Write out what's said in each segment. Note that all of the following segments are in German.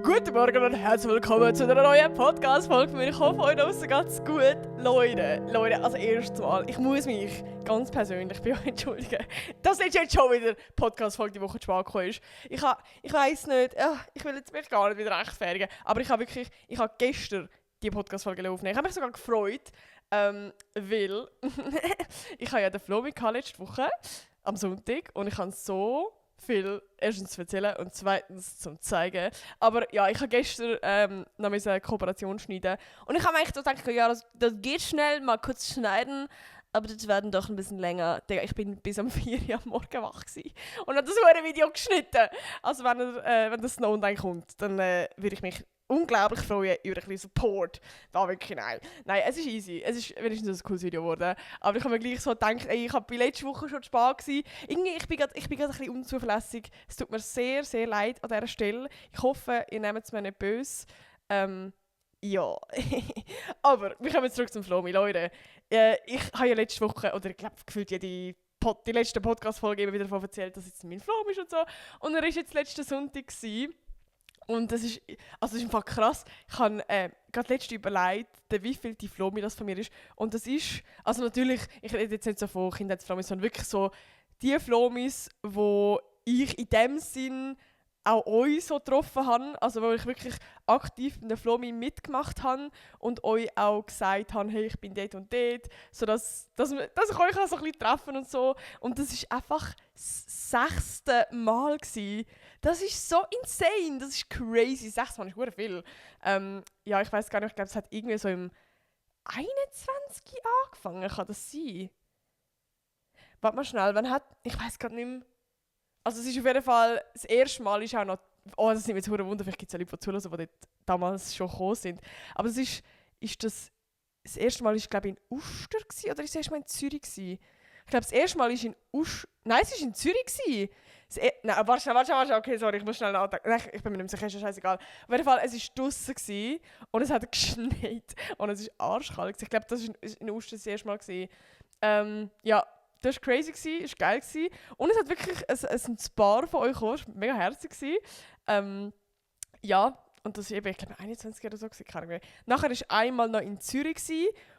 Guten Morgen und herzlich willkommen zu einer neuen Podcast-Folge von mir. Ich hoffe, euch draussen geht's gut. Leute, also erstes Mal, ich muss mich ganz persönlich bei euch entschuldigen, dass jetzt schon wieder die Podcast-Folge die Woche zu spät gekommen ist. Ich weiss nicht, ich will jetzt mich gar nicht wieder rechtfertigen, aber ich habe gestern die Podcast-Folge aufgenommen. Ich habe mich sogar gefreut, weil ich habe ja den Flo mit letzte Woche am Sonntag und ich habe so viel erstens zu erzählen und zweitens zum zeigen. Aber ja, ich habe gestern noch eine Kooperation schneiden und ich habe mir eigentlich gedacht, ja, das geht schnell, mal kurz schneiden, aber das werden doch ein bisschen länger. Ich bin bis um 4 Uhr am Morgen wach gewesen und habe das Video geschnitten. Also wenn das noch online kommt, dann würde ich mich unglaublich freuen über ein bisschen Support. Da wirklich nein. Nein, es ist easy. Es ist wenigstens ein cooles Video geworden. Aber ich habe mir gleich so gedacht, ich habe bei letzter Woche schon zu spät gewesen. Irgendwie, ich bin gerade ein bisschen unzuverlässig. Es tut mir sehr, sehr leid an dieser Stelle. Ich hoffe, ihr nehmt es mir nicht böse. Ja. Aber wir kommen zurück zum Flomi, Leute. Ich habe ja letzte Woche, oder ich glaube, gefühlt die letzte Podcast-Folge immer wieder davon erzählt, dass jetzt mein Flomi ist und so. Und er war jetzt letzten Sonntag gewesen. Und das ist einfach krass. Ich habe gerade letztens überlegt, wie viel die Flomi das von mir ist. Und das ist, also natürlich, ich rede jetzt nicht so von Kindheitsflomis, sondern wirklich so die Flomis, wo ich in dem Sinn auch euch so getroffen habe. Also wo ich wirklich aktiv mit der Flomi mitgemacht habe und euch auch gesagt habe, hey, ich bin dort und dort, sodass ich euch auch so ein bisschen treffen und so. Und das war einfach das 6. Mal gewesen. Das ist so insane, das ist crazy. 6 Mal ist verdammt viel. Ja, ich weiß gar nicht, ich glaube, es hat irgendwie so im 21 angefangen, kann das sein? Warte mal schnell, ich weiß gar nicht mehr. Also es ist auf jeden Fall, das erste Mal ist auch noch, das ist mir jetzt verdammt wunder, vielleicht gibt es ja Leute, die zuhören, die dort damals schon gekommen sind. Aber das erste Mal war, glaube ich, in Uster gewesen, oder war das erste Mal in Zürich gewesen? Ich glaube, das erste Mal war in Uster, nein, es war in Zürich gewesen. Nein, warte, okay, sorry, ich muss schnell nachdenken. Nein, ich bin mir nicht mehr sicher, ist scheißegal. Auf jeden Fall, es war draussen gewesen, und es hat geschneit und es war arschkalt gewesen. Ich glaube, das war in Uster das erste Mal gewesen. Ja. Das war crazy, das war geil. Und es hat wirklich ein Paar von euch gekommen, das war mega herzig. Ja, und das war eben, ich glaube, 21 oder so, keine Ahnung mehr. Nachher war einmal noch in Zürich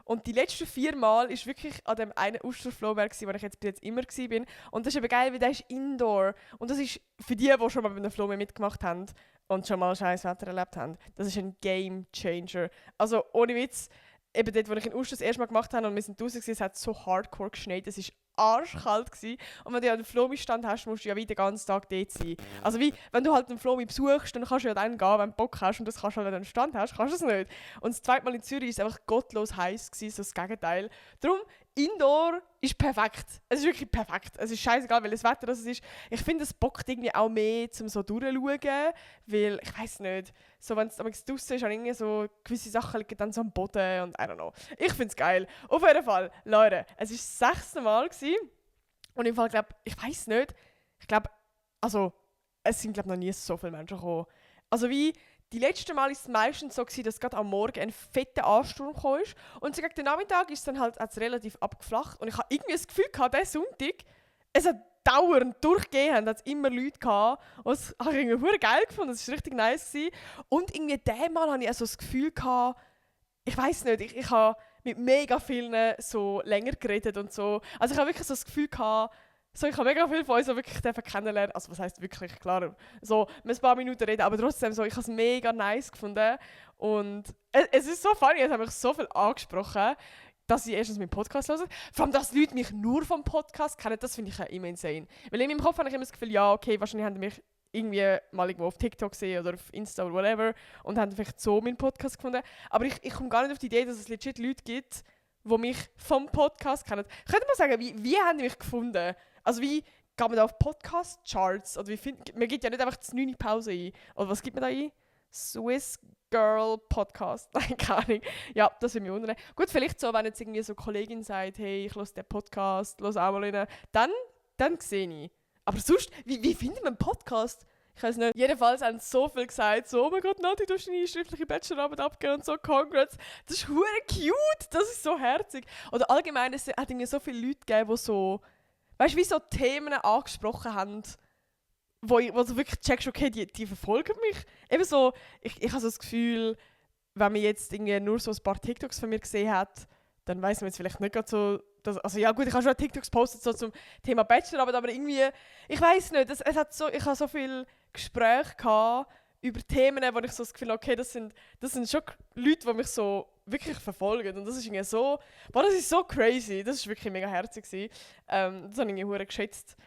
und die letzten 4 Mal war wirklich an dem einen Osterflohberg, wo ich jetzt bis jetzt immer war. Und das ist eben geil, weil der ist Indoor. Und das ist für die schon mal bei einem Flow mitgemacht haben und schon mal scheiß Wetter erlebt haben, das ist ein Game Changer. Also ohne Witz, eben dort, wo ich in Uster das erste Mal gemacht habe und wir sind draußen, es hat so hardcore geschneit, es war arschkalt gewesen. Und wenn du ja einen Flomi-Stand hast, musst du ja wie den ganzen Tag dort sein. Also wie, wenn du halt einen Flomi besuchst, dann kannst du ja dann gehen, wenn du Bock hast und das kannst du halt, wenn du einen Stand hast, kannst du es nicht. Und das zweite Mal in Zürich war es einfach gottlos heiß gewesen, so das Gegenteil. Darum, Indoor ist perfekt. Es ist wirklich perfekt. Es ist scheißegal, welches Wetter das ist. Ich finde, es bockt irgendwie auch mehr, um so durchzuschauen, weil, ich weiss nicht, so wenn es draussen ist, irgendwie so gewisse Sachen liegen dann so am Boden und I don't know. Ich finde es geil. Auf jeden Fall, Leute, es war das 6. Mal gewesen. Und im Fall, ich weiss nicht, also, es sind, noch nie so viele Menschen gekommen. Also wie, die letzten Mal war es meistens so gewesen, dass gerade am Morgen ein fetter Ansturm kam. Und so gegen den Nachmittag ist es dann halt relativ abgeflacht. Und ich habe irgendwie das Gefühl gehabt, diesen Sonntag, es hat dauernd durchgehend, hat es immer Leute gehabt. Und das habe ich irgendwie verdammt geil gefunden, das war richtig nice gewesen. Und irgendwie dieses Mal hatte ich also das Gefühl gehabt, ich weiss nicht, ich habe mit mega vielen so länger geredet und so. Also ich habe wirklich so das Gefühl gehabt, so, ich habe mega viel von euch so wirklich kennenlernen. Also was heisst wirklich, klar, so ein paar Minuten reden, aber trotzdem so, ich habe es mega nice gefunden. Und es ist so funny, es hat mich so viel angesprochen, dass ich erstens meinen Podcast höre. Vor allem, dass Leute mich nur vom Podcast kennen, das finde ich ja immer insane. Weil in meinem Kopf habe ich immer das Gefühl, ja, okay, wahrscheinlich haben die mich irgendwie mal irgendwo auf TikTok gesehen oder auf Insta oder whatever und haben vielleicht so meinen Podcast gefunden. Aber ich komme gar nicht auf die Idee, dass es legit Leute gibt, die mich vom Podcast kennen. Könnt ihr mal sagen, wie haben die mich gefunden? Also wie geht man da auf Podcast-Charts? Oder man gibt ja nicht einfach die 9 Pause ein. Oder was gibt man da ein? Swiss Girl Podcast. Nein, keine Ahnung. Ja, das würde mich wundern. Gut, vielleicht so, wenn jetzt irgendwie so eine Kollegin sagt, hey, ich höre den Podcast, höre auch mal rein, dann sehe ich. Aber sonst, wie findet man einen Podcast? Ich weiß nicht. Jedenfalls haben so viel gesagt, so, oh mein Gott, Nati, du hast deine schriftliche Bachelorarbeit abgegeben und so, congrats. Das ist hure cute, das ist so herzig. Oder allgemein, es hat irgendwie so viele Leute gegeben, die so, weißt du, wie so Themen angesprochen haben, wo du wirklich checkst, okay, die verfolgen mich. Eben so, ich habe so das Gefühl, wenn man jetzt irgendwie nur so ein paar TikToks von mir gesehen hat, dann weiss man jetzt vielleicht nicht gerade so, dass, also ja gut, ich habe schon TikToks gepostet so zum Thema Bachelorarbeit, aber irgendwie, ich weiss nicht, ich habe so viele Gespräche gehabt über Themen, wo ich so das Gefühl habe, okay, das sind schon Leute, die mich so wirklich verfolgen und das ist irgendwie so, boah, das ist so crazy, das ist wirklich mega herzig gewesen. Das habe ich irgendwie geschätzt.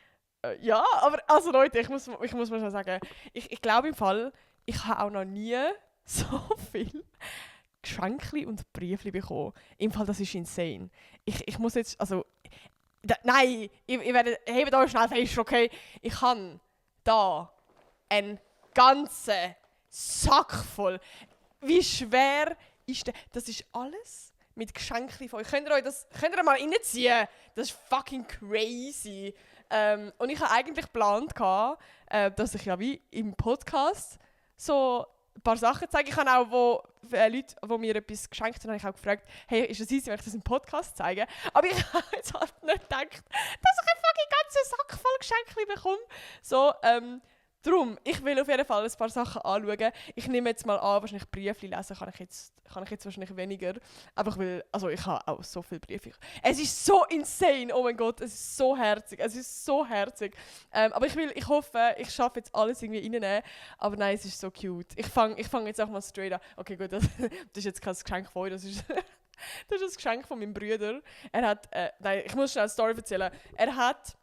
Ja, aber also Leute, ich muss mal schon sagen, ich glaube im Fall, ich habe auch noch nie so viel Geschenke und Briefe bekommen. Im Fall, das ist insane. Ich muss jetzt, also, nein, ich werde, hebt euch schnell fest, okay? Ich habe da einen ganzen Sack voll. Wie schwer ist der? Das ist alles mit Geschenken von euch. Könnt ihr mal reinziehen? Das ist fucking crazy. Und ich habe eigentlich geplant, dass ich ja wie im Podcast so ein paar Sachen zeige. Ich habe auch, wo Leute, die mir etwas geschenkt haben, habe ich auch gefragt, hey, ist es easy, wenn ich das im Podcast zeige? Aber ich habe jetzt halt nicht gedacht, dass ich einen fucking ganzen Sack voll Geschenke bekomme. So, darum, ich will auf jeden Fall ein paar Sachen anschauen. Ich nehme jetzt mal an, wahrscheinlich Briefe lesen kann ich jetzt wahrscheinlich weniger. Einfach weil, also ich habe auch so viele Briefe. Es ist so insane, oh mein Gott, es ist so herzig, aber ich hoffe, ich schaffe jetzt alles irgendwie reinzunehmen. Aber nein, es ist so cute. Ich fang jetzt auch mal straight an. Okay gut, das ist jetzt kein Geschenk von euch, das ist... Das ist ein Geschenk von meinem Bruder. Er hat, nein, ich muss schnell eine Story erzählen. Er hat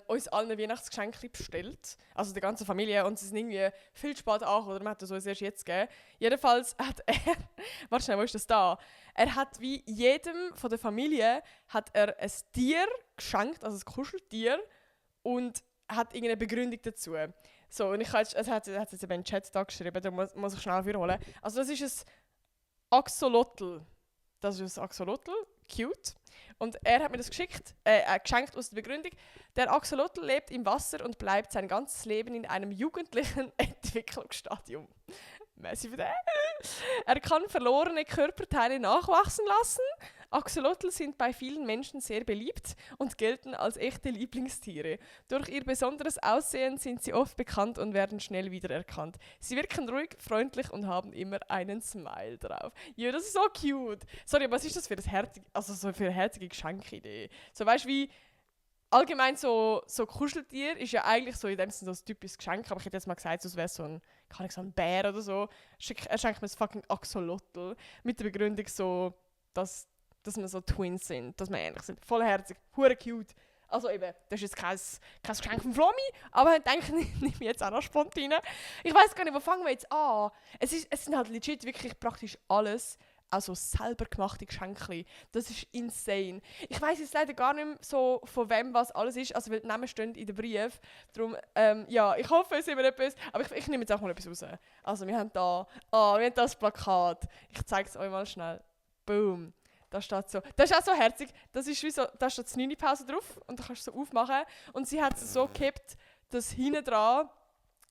uns allen Weihnachtsgeschenke bestellt, also der ganzen Familie, und sie sind irgendwie viel spät angekommen, oder man hat das uns erst jetzt gegeben. Jedenfalls hat er, warte schnell, wo ist das da? Er hat wie jedem von der Familie hat er ein Tier geschenkt, also ein Kuscheltier, und hat irgendeine Begründung dazu. So, und es hat jetzt eben in den Chat da geschrieben, da muss ich schnell wiederholen. Also das ist ein Axolotl. Das ist ein Axolotl, cute. Und er hat mir das geschenkt aus der Begründung. Der Axolotl lebt im Wasser und bleibt sein ganzes Leben in einem jugendlichen Entwicklungsstadium. Merci für das. Er kann verlorene Körperteile nachwachsen lassen. Axolotl sind bei vielen Menschen sehr beliebt und gelten als echte Lieblingstiere. Durch ihr besonderes Aussehen sind sie oft bekannt und werden schnell wiedererkannt. Sie wirken ruhig, freundlich und haben immer einen Smile drauf. Ja, das ist so cute. Sorry, was ist das für eine herzige Geschenkidee? So, weißt du, wie allgemein so Kuscheltier ist ja eigentlich so in dem Sinne so ein typisches Geschenk, aber ich hätte jetzt mal gesagt, es wäre so ein Bär oder so. Er schenkt mir ein fucking Axolotl mit der Begründung so, dass wir so Twins sind, dass wir ähnlich sind. Voll herzig, hure cute. Also eben, das ist jetzt kein Geschenk von Flomi, aber ich denke, ich nehme jetzt auch noch spontan. Ich weiss gar nicht, wo fangen wir jetzt an? Es sind halt legit wirklich praktisch alles also selber gemachte Geschenke. Das ist insane. Ich weiss jetzt leider gar nicht mehr so, von wem was alles ist, also weil die Namen stehen in den Brief. Darum, ja, ich hoffe, es ist immer etwas, aber ich nehme jetzt auch mal etwas raus. Also wir haben das Plakat. Ich zeige es euch mal schnell. Boom. Da steht so. Das ist auch so herzig. Das ist wie so, da steht die 9-Pause drauf und da kannst du es so aufmachen. Und sie hat es so gekippt, dass hinten dran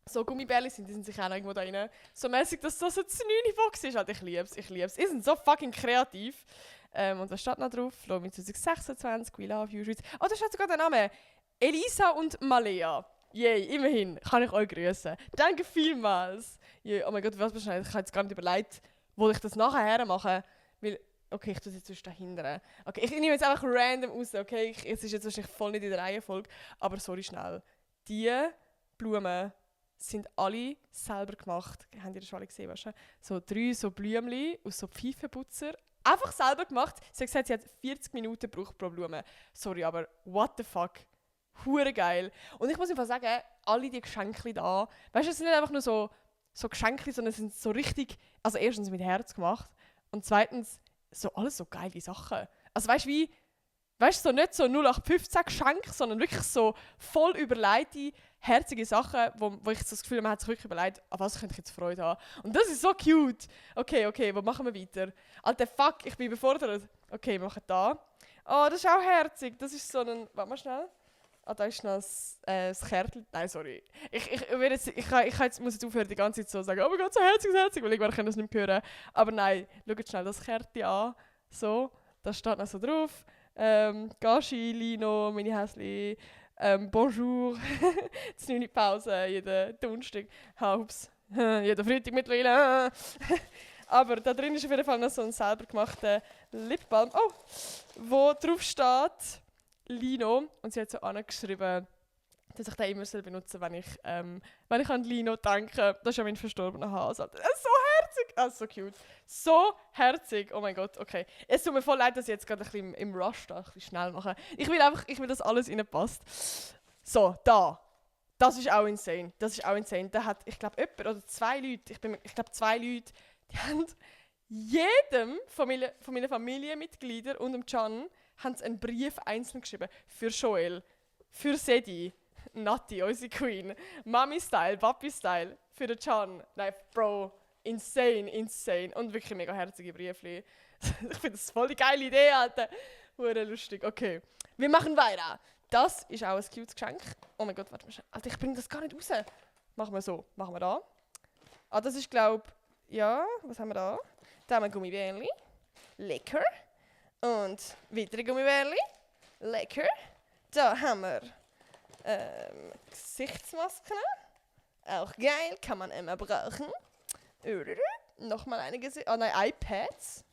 so Gummibärchen sind, die sind sicher auch noch irgendwo da rein. So mäßig, dass das so das 9-Box ist. Halt, ich lieb's. Die sind so fucking kreativ. Und da steht noch drauf, Flomi 2026, we love you. Oh, da steht sogar der Name. Elisa und Malea. Yay, immerhin kann ich euch grüßen. Danke vielmals. Yay, oh mein Gott, was wahrscheinlich, ich habe jetzt gar nicht überlegt, wo ich das nachher mache. Weil, okay, ich tue es jetzt sonst dahinter. Okay, ich nehme jetzt einfach random raus, okay? Es ist jetzt wahrscheinlich voll nicht in der Reihenfolge, aber sorry, schnell. Die Blumen sind alle selber gemacht. Habt ihr das schon alle gesehen? Weißt du? So 3 so Blümchen aus so Pfeifenputzer. Einfach selber gemacht. Sie hat gesagt, sie hat 40 Minuten gebraucht pro Blume. Sorry, aber what the fuck? Hure geil. Und ich muss einfach sagen, alle die Geschenke da, weißt du, es sind nicht einfach nur so Geschenke, sondern es sind so richtig, also erstens mit Herz gemacht und zweitens so alles so geile Sachen. Also weißt du, so nicht so 0815 Geschenke, sondern wirklich so voll überlegte, herzige Sachen, wo ich so das Gefühl habe, man hat sich wirklich überlegt, an was könnte ich jetzt Freude haben. Und das ist so cute. Okay, wo machen wir weiter? Alter, fuck, ich bin überfordert. Okay, wir machen da. Oh, das ist auch herzig. Das ist so ein, warte mal schnell. Da ist noch das Kärtchen. Nein, sorry. Ich muss jetzt aufhören, die ganze Zeit so zu sagen, oh mein Gott, so herzig, weil ich kann das nicht hören. Aber nein, schaut schnell das Kärtchen an. So, da steht noch so drauf. Gashi, Lino, meine Häsli, Bonjour, das 9 Pause, jeden Donnerstag, Haups, jeden Freitag mittlerweile. Aber da drin ist auf jeden Fall noch so ein selber gemachter Lipbalm, wo drauf steht Lino. Und sie hat so angeschrieben, dass ich den immer benutzen soll, wenn ich an Lino denke. Das ist ja mein verstorbener Hase. Das ist so herzig. Das ist so cute. So herzig. Oh mein Gott, okay. Es tut mir voll leid, dass ich jetzt gerade ein bisschen im Rush da ein bisschen schnell mache. Ich will, dass alles reinpasst. So, da. Das ist auch insane. Da hat, ich glaube, jemand oder 2 Leute, ich glaube 2 Leute, die haben jedem von meinen Familienmitgliedern und dem Can haben sie einen Brief einzeln geschrieben. Für Joel, für Sedi, Nati, unsere Queen, Mami-Style, Papi-Style, für den Can. Nein, Bro, insane. Und wirklich mega herzige Briefli. Ich finde das voll die geile Idee, Alter. Hure lustig. Okay, wir machen weiter. Das ist auch ein cutes Geschenk. Oh mein Gott, warte mal. Alter, ich bringe das gar nicht raus. Machen wir so. Machen wir da. Das ist, glaube ich, ja, was haben wir da? Da haben wir Gummibärli. Lecker. Und weitere Gummibärli. Lecker. Da haben wir Gesichtsmasken. Auch geil, kann man immer brauchen. Nochmal einige, iPads.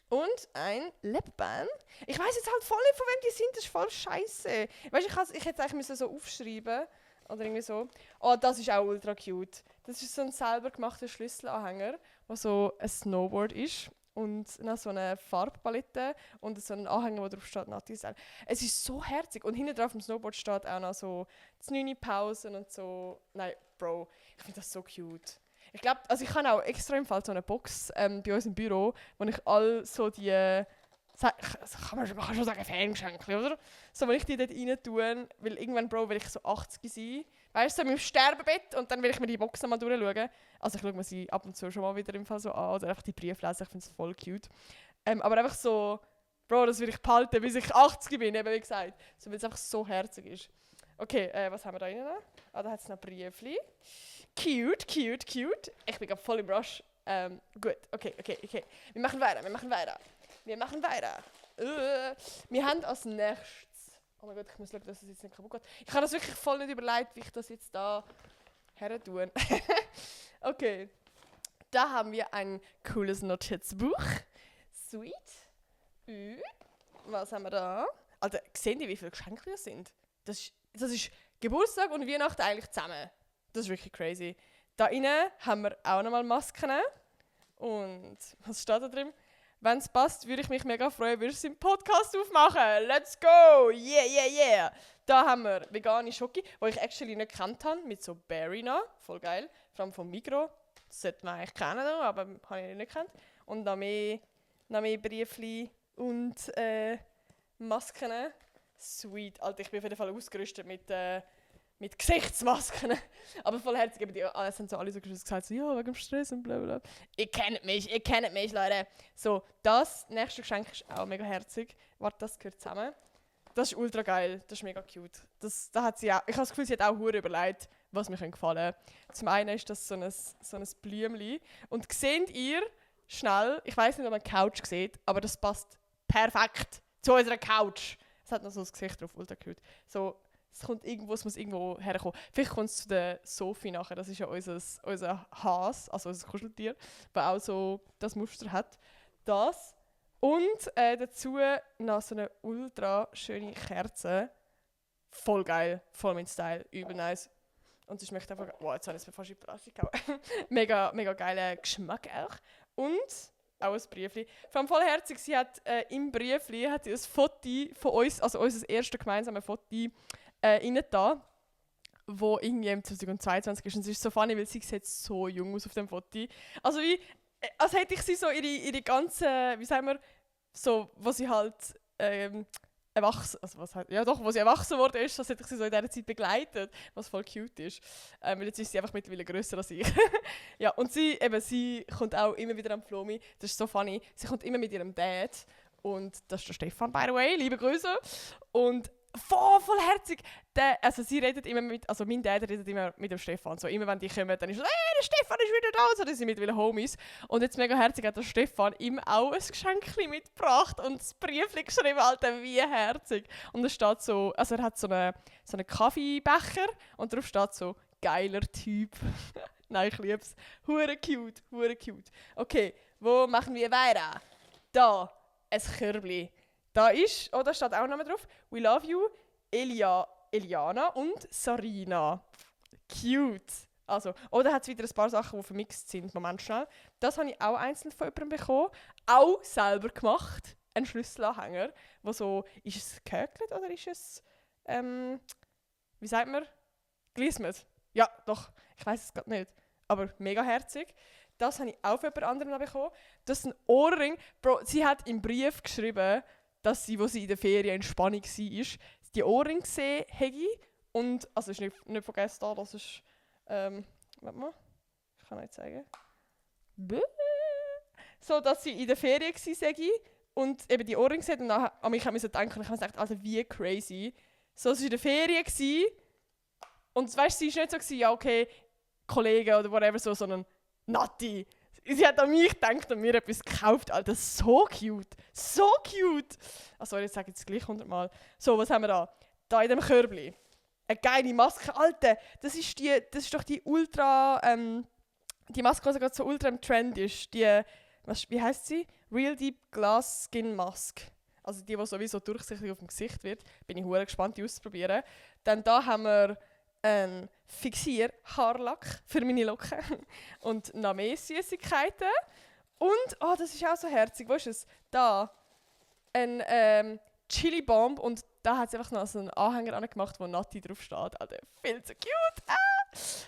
Und ein Lipbalm. Ich weiss jetzt halt voll nicht, von wem die sind, das ist voll scheiße. Weißt du, ich hätte es eigentlich so aufschreiben oder irgendwie so. Oh, das ist auch ultra cute. Das ist so ein selber gemachter Schlüsselanhänger, der so ein Snowboard ist. Und dann so eine Farbpalette und so einen Anhänger, wo drauf steht Nati-Style. Es ist so herzig. Und hinten drauf auf dem Snowboard steht auch noch so 9 Pausen und so. Nein, Bro, ich finde das so cute. Ich glaube, also ich habe auch extra im Fall so eine Box bei uns im Büro, wo ich all so die, man kann schon sagen Fangeschenke, oder? So, wenn ich die dort rein tue, weil irgendwann, Bro, will ich so 80 sein. Weißt du, so mit dem Sterbebett und dann will ich mir die Box mal durchschauen. Also ich schaue mir sie ab und zu schon mal wieder im Fall so an oder einfach die Briefe lesen, ich finde es voll cute. Aber einfach so, Bro, das will ich behalten, bis ich 80 bin, eben wie gesagt. So, weil es einfach so herzig ist. Okay, was haben wir da rein? Da hat es noch Briefli. Cute. Ich bin gerade voll im Rush. Gut, okay. Wir machen weiter. Wir haben als nächstes... Oh mein Gott, ich muss schauen, dass es jetzt nicht kaputt geht. Ich habe das wirklich voll nicht überlegt, wie ich das jetzt da her tue. Okay. Da haben wir ein cooles Notizbuch. Sweet. Was haben wir da? Alter, sehen die, wie viele Geschenke das sind? Das ist Geburtstag und Weihnachten eigentlich zusammen. Das ist wirklich crazy. Da innen haben wir auch nochmal Masken. Und was steht da drin? Wenn es passt, würde ich mich mega freuen, würdest du einen Podcast aufmachen. Let's go! Yeah! Da haben wir vegane Schoki, die ich actually nicht gekannt habe, mit so Berry noch. Voll geil. Vor allem vom Migros. Das sollte man eigentlich kennen, aber habe ich nicht gekannt. Und noch mehr Briefli und Masken. Sweet. Alter, ich bin auf jeden Fall ausgerüstet mit Gesichtsmasken. Aber voll herzig, es haben so alle so gesagt, so, ja, wegen dem Stress und blablabla. Ihr kennt mich, Leute. So, das nächste Geschenk ist auch mega herzig. Warte, das gehört zusammen. Das ist ultra geil, das ist mega cute. Da hat sie auch, ich habe das Gefühl, sie hat auch hure überlegt, was mir gefallen könnte. Zum einen ist das so ein Blümchen. Und seht ihr schnell, ich weiss nicht, ob man die Couch sieht, aber das passt perfekt zu unserer Couch. Es hat noch so ein Gesicht drauf, ultra cute. So, es muss irgendwo herkommen. Vielleicht kommt es zu der Sophie nachher, das ist ja unser Hase, also unser Kuscheltier, der auch so das Muster hat. Das. Und dazu noch so eine ultra schöne Kerze. Voll geil, voll mein Style, übel nice. Und ich möchte einfach, wow, jetzt habe ich es mir fast in die Presse gehauen. mega geiler Geschmack auch. Und auch ein Briefli. Vor allem voll herzig, sie hat im Briefli hat sie ein Foto von uns, also unser erstes gemeinsames Foto, rein da, wo irgendwie im 2022 ist. Und es ist so funny, weil sie sieht so jung aus auf dem Foto. Also wie, als hätte ich sie so ihre ganze, wie sagen wir, so, wo sie halt erwachsen, also was halt, ja doch, wo sie erwachsen worden ist, das hätte ich sie so in dieser Zeit begleitet, was voll cute ist. Weil jetzt ist sie einfach mittlerweile grösser als ich. Ja, und sie kommt auch immer wieder am Flomi, das ist so funny, sie kommt immer mit ihrem Dad und das ist der Stefan, by the way, liebe Grüße. Und voll herzig. Also sie redet immer also mein Dad redet immer mit dem Stefan. So, immer wenn die kommen, dann ist so, der Stefan ist wieder da. So, die sind mittlerweile Homies. Und jetzt mega herzig hat der Stefan ihm auch ein Geschenk mitgebracht und das Briefchen geschrieben, Alter, wie herzig. Und es steht so, also er hat so einen Kaffeebecher und drauf steht so, geiler Typ. Nein, ich lieb's. Hure cute, hure cute. Okay, wo machen wir weiter? Da, ein Körbli. Da ist, da steht auch noch drauf, we love you, Eliana und Sarina. Cute. Also, oder hat es wieder ein paar Sachen, die vermixt sind. Moment schnell. Das habe ich auch einzeln von jemandem bekommen. Auch selber gemacht. Ein Schlüsselanhänger, wo so, ist es gehäkelt oder ist es, wie sagt man, gelismet? Ja, doch, ich weiß es gerade nicht. Aber mega herzig. Das habe ich auch von jemand anderem noch bekommen. Das ist ein Ohrring. Bro, sie hat im Brief geschrieben, dass sie, wo sie in der Ferien in Spanien war, die Ohrringe gesehen hätte. Und, also ist nicht vergessen da, das ist, warte mal, ich kann nicht zeigen. So, dass sie in der Ferien war und eben die Ohrringe gesehen und dann an mich musste denken, ich habe gedacht, also wie crazy. So, sie war in der Ferien und weißt, sie war nicht so, ja okay, Kollegen oder whatever, so, sondern Nati. Sie hat an mich gedacht und mir etwas gekauft. Alter, so cute. So cute. Sorry, jetzt sage ich es gleich 100-mal. So, was haben wir da? Da in dem Körbli. Eine geile Maske. Alter, das ist doch die ultra... die Maske, die gerade so ultra im Trend ist. Die, wie heisst sie? Real Deep Glass Skin Mask. Also die sowieso durchsichtig auf dem Gesicht wird. Bin ich hure gespannt, die auszuprobieren. Dann da haben wir ein Fixier-Haarlack für meine Locken und noch mehr Süßigkeiten. Und, das ist auch so herzig, wo ist es? Da, ein Chili-Bomb und da hat sie einfach noch so einen Anhänger angemacht, wo Nati drauf steht. Also, viel zu cute!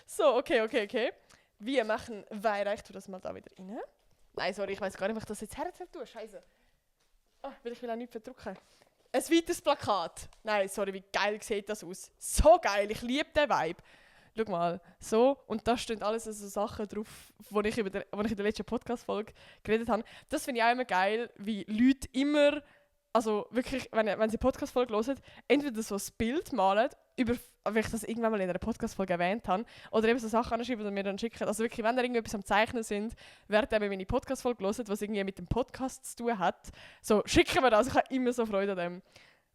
So, okay. Wir machen weiter. Ich tue das mal da wieder rein. Nein, sorry, ich weiß gar nicht, ob ich das jetzt herzählen tue. Scheiße. Weil ich will auch nichts verdrücken. Ein weiteres Plakat. Nein, sorry, wie geil sieht das aus. So geil, ich liebe den Vibe. Schau mal, so. Und da stehen alles so Sachen drauf, die ich in der letzten Podcast-Folge geredet habe. Das finde ich auch immer geil, wie Leute immer, also wirklich, wenn sie Podcast-Folge hören, entweder so ein Bild malen, wie ich das irgendwann mal in einer Podcast-Folge erwähnt habe, oder eben so Sachen anschreiben und mir dann schicken. Also wirklich, wenn da irgendetwas am Zeichnen sind, während ihr meine Podcast-Folge hört, was irgendwie mit dem Podcast zu tun hat, so, schicken wir das. Ich habe immer so Freude an dem.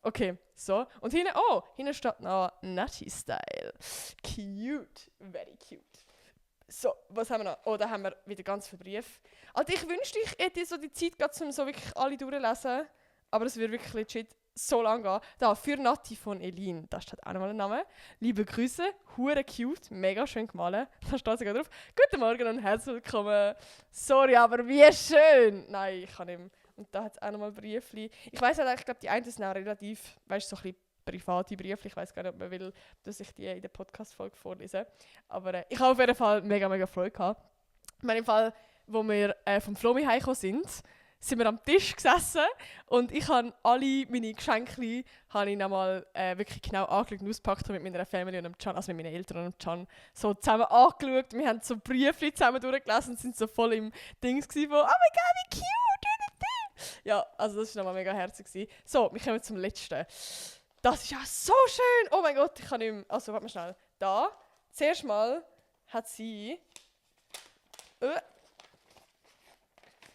Okay, so. Und hinten steht noch Nutty Style. Cute. Very cute. So, was haben wir noch? Oh, da haben wir wieder ganz viele Briefe. Also ich wünschte, ich hätte so die Zeit gehabt, um so wirklich alle durchlesen. Aber es wird wirklich legit so lange gehen. Da, für Nati von Elin. Da steht auch nochmal ein Name. Liebe Grüße, hure cute, mega schön gemalt. Da steht sogar drauf. Guten Morgen und herzlich willkommen. Sorry, aber wie schön. Nein, ich kann nicht mehr. Und da hat es auch nochmal Briefli. Ich weiss halt, ich glaube, die einen sind auch relativ, weißt du, so ein bisschen private Briefli. Ich weiss gar nicht, ob man will, dass ich die in der Podcast-Folge vorlese. Aber ich habe auf jeden Fall mega, mega Freude gehabt. In meinem Fall, wo wir vom Flomi heimgekommen sind wir am Tisch gesessen und ich habe alle meine Geschenke nochmal wirklich genau angeschaut und ausgepackt mit meiner Family und dem Can, also mit meinen Eltern und dem Can, so zusammen angeschaut. Wir haben so Briefli zusammen durchgelesen und sind so voll im Dings gewesen, wo, oh mein Gott, wie cute! Ja, also das war nochmal mega herzig. So, wir kommen zum letzten. Das ist ja so schön! Oh mein Gott, ich kann nicht mehr. Also, warte mal schnell. Da, zuerst mal hat sie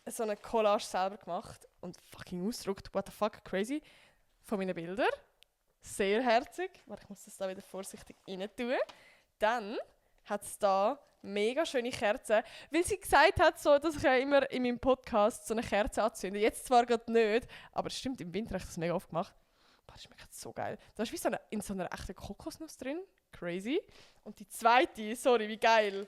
so eine Collage selber gemacht und fucking ausgedruckt, what the fuck, crazy, von meinen Bildern. Sehr herzig. Warte, ich muss das da wieder vorsichtig rein tun. Dann hat es da mega schöne Kerzen, weil sie gesagt hat, so, dass ich ja immer in meinem Podcast so eine Kerze anzünde. Jetzt zwar gerade nicht, aber es stimmt, im Winter habe ich das mega oft gemacht. Boah, das schmeckt so geil. Da ist wie so in so einer echten Kokosnuss drin. Crazy. Und die zweite, sorry, wie geil.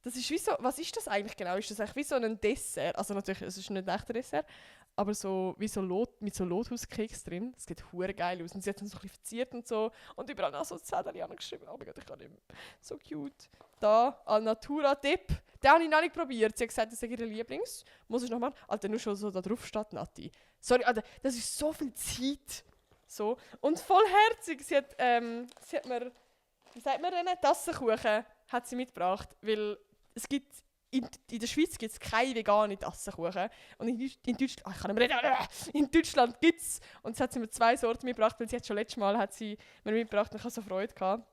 Das ist wie so, was ist das eigentlich genau? Ist das eigentlich wie so ein Dessert? Also natürlich, es ist nicht ein echter Dessert, aber so wie so mit so Lotuskeks drin. Das sieht hure geil aus. Und sie hat dann so ein bisschen verziert und so. Und überall noch so Zettel angeschrieben. Oh mein Gott, ich kann nicht mehr. So cute. Da, Alnatura Dip. Den habe ich noch nicht probiert. Sie hat gesagt, das ist ihre Lieblings. Muss ich nochmal? Alter, nur schon so da drauf steht, Nati. Sorry, Alter, das ist so viel Zeit. So. Und voll herzig. Sie hat mir, wie sagt man denn? Tassenkuchen hat sie mitgebracht. Weil es gibt in der Schweiz gibt es keine veganen Tassenkuchen. Und in Deutschland, ich kann nicht mehr reden, in Deutschland gibt es, und sie hat sie mir 2 Sorten mitgebracht, weil sie hat schon letztes Mal hat sie mir mitgebracht und ich hatte so Freude gehabt.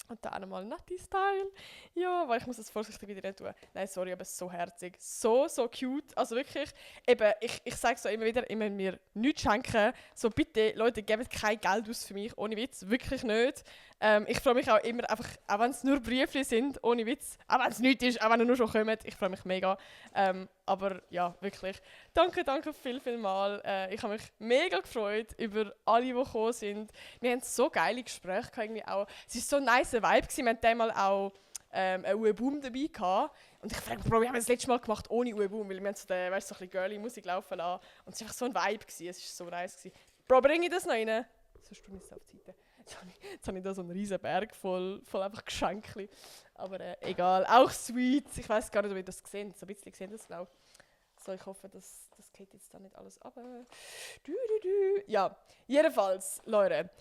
Und dann einmal Natti-Style. Ja, weil ich muss das vorsichtig wieder nicht tun. Nein, sorry, aber so herzig. So cute. Also wirklich, eben, ich sage so immer wieder, immer mir nichts schenken. So bitte, Leute, gebt kein Geld aus für mich, ohne Witz. Wirklich nicht. Ich freue mich auch immer, einfach, auch wenn es nur Briefe sind, ohne Witz. Auch wenn es nichts ist, auch wenn ihr nur schon kommt. Ich freue mich mega. Aber ja, wirklich. Danke viel mal. Ich habe mich mega gefreut über alle, die gekommen sind. Wir hatten so geile Gespräche. Irgendwie auch. Es war so ein nice Vibe. Wir hatten einmal auch einen Uwe-Boom dabei gehabt. Und ich frage mich, Bro, wir haben das letzte Mal gemacht ohne Uwe-Boom, weil wir haben so, so ein bisschen girly Musik laufen lassen. Und es war einfach so ein Vibe. Es war so nice. Bro, bringe ich das noch rein? Sonst tue ich es auf die Seite. Jetzt habe ich da so einen riesen Berg voll einfach Geschenke. Aber egal, auch sweet. Ich weiß gar nicht, ob ihr das seht. So ein bisschen seht ihr das, glaube ich. So, ich hoffe, das geht jetzt da nicht alles ab. Ja, jedenfalls, Leute.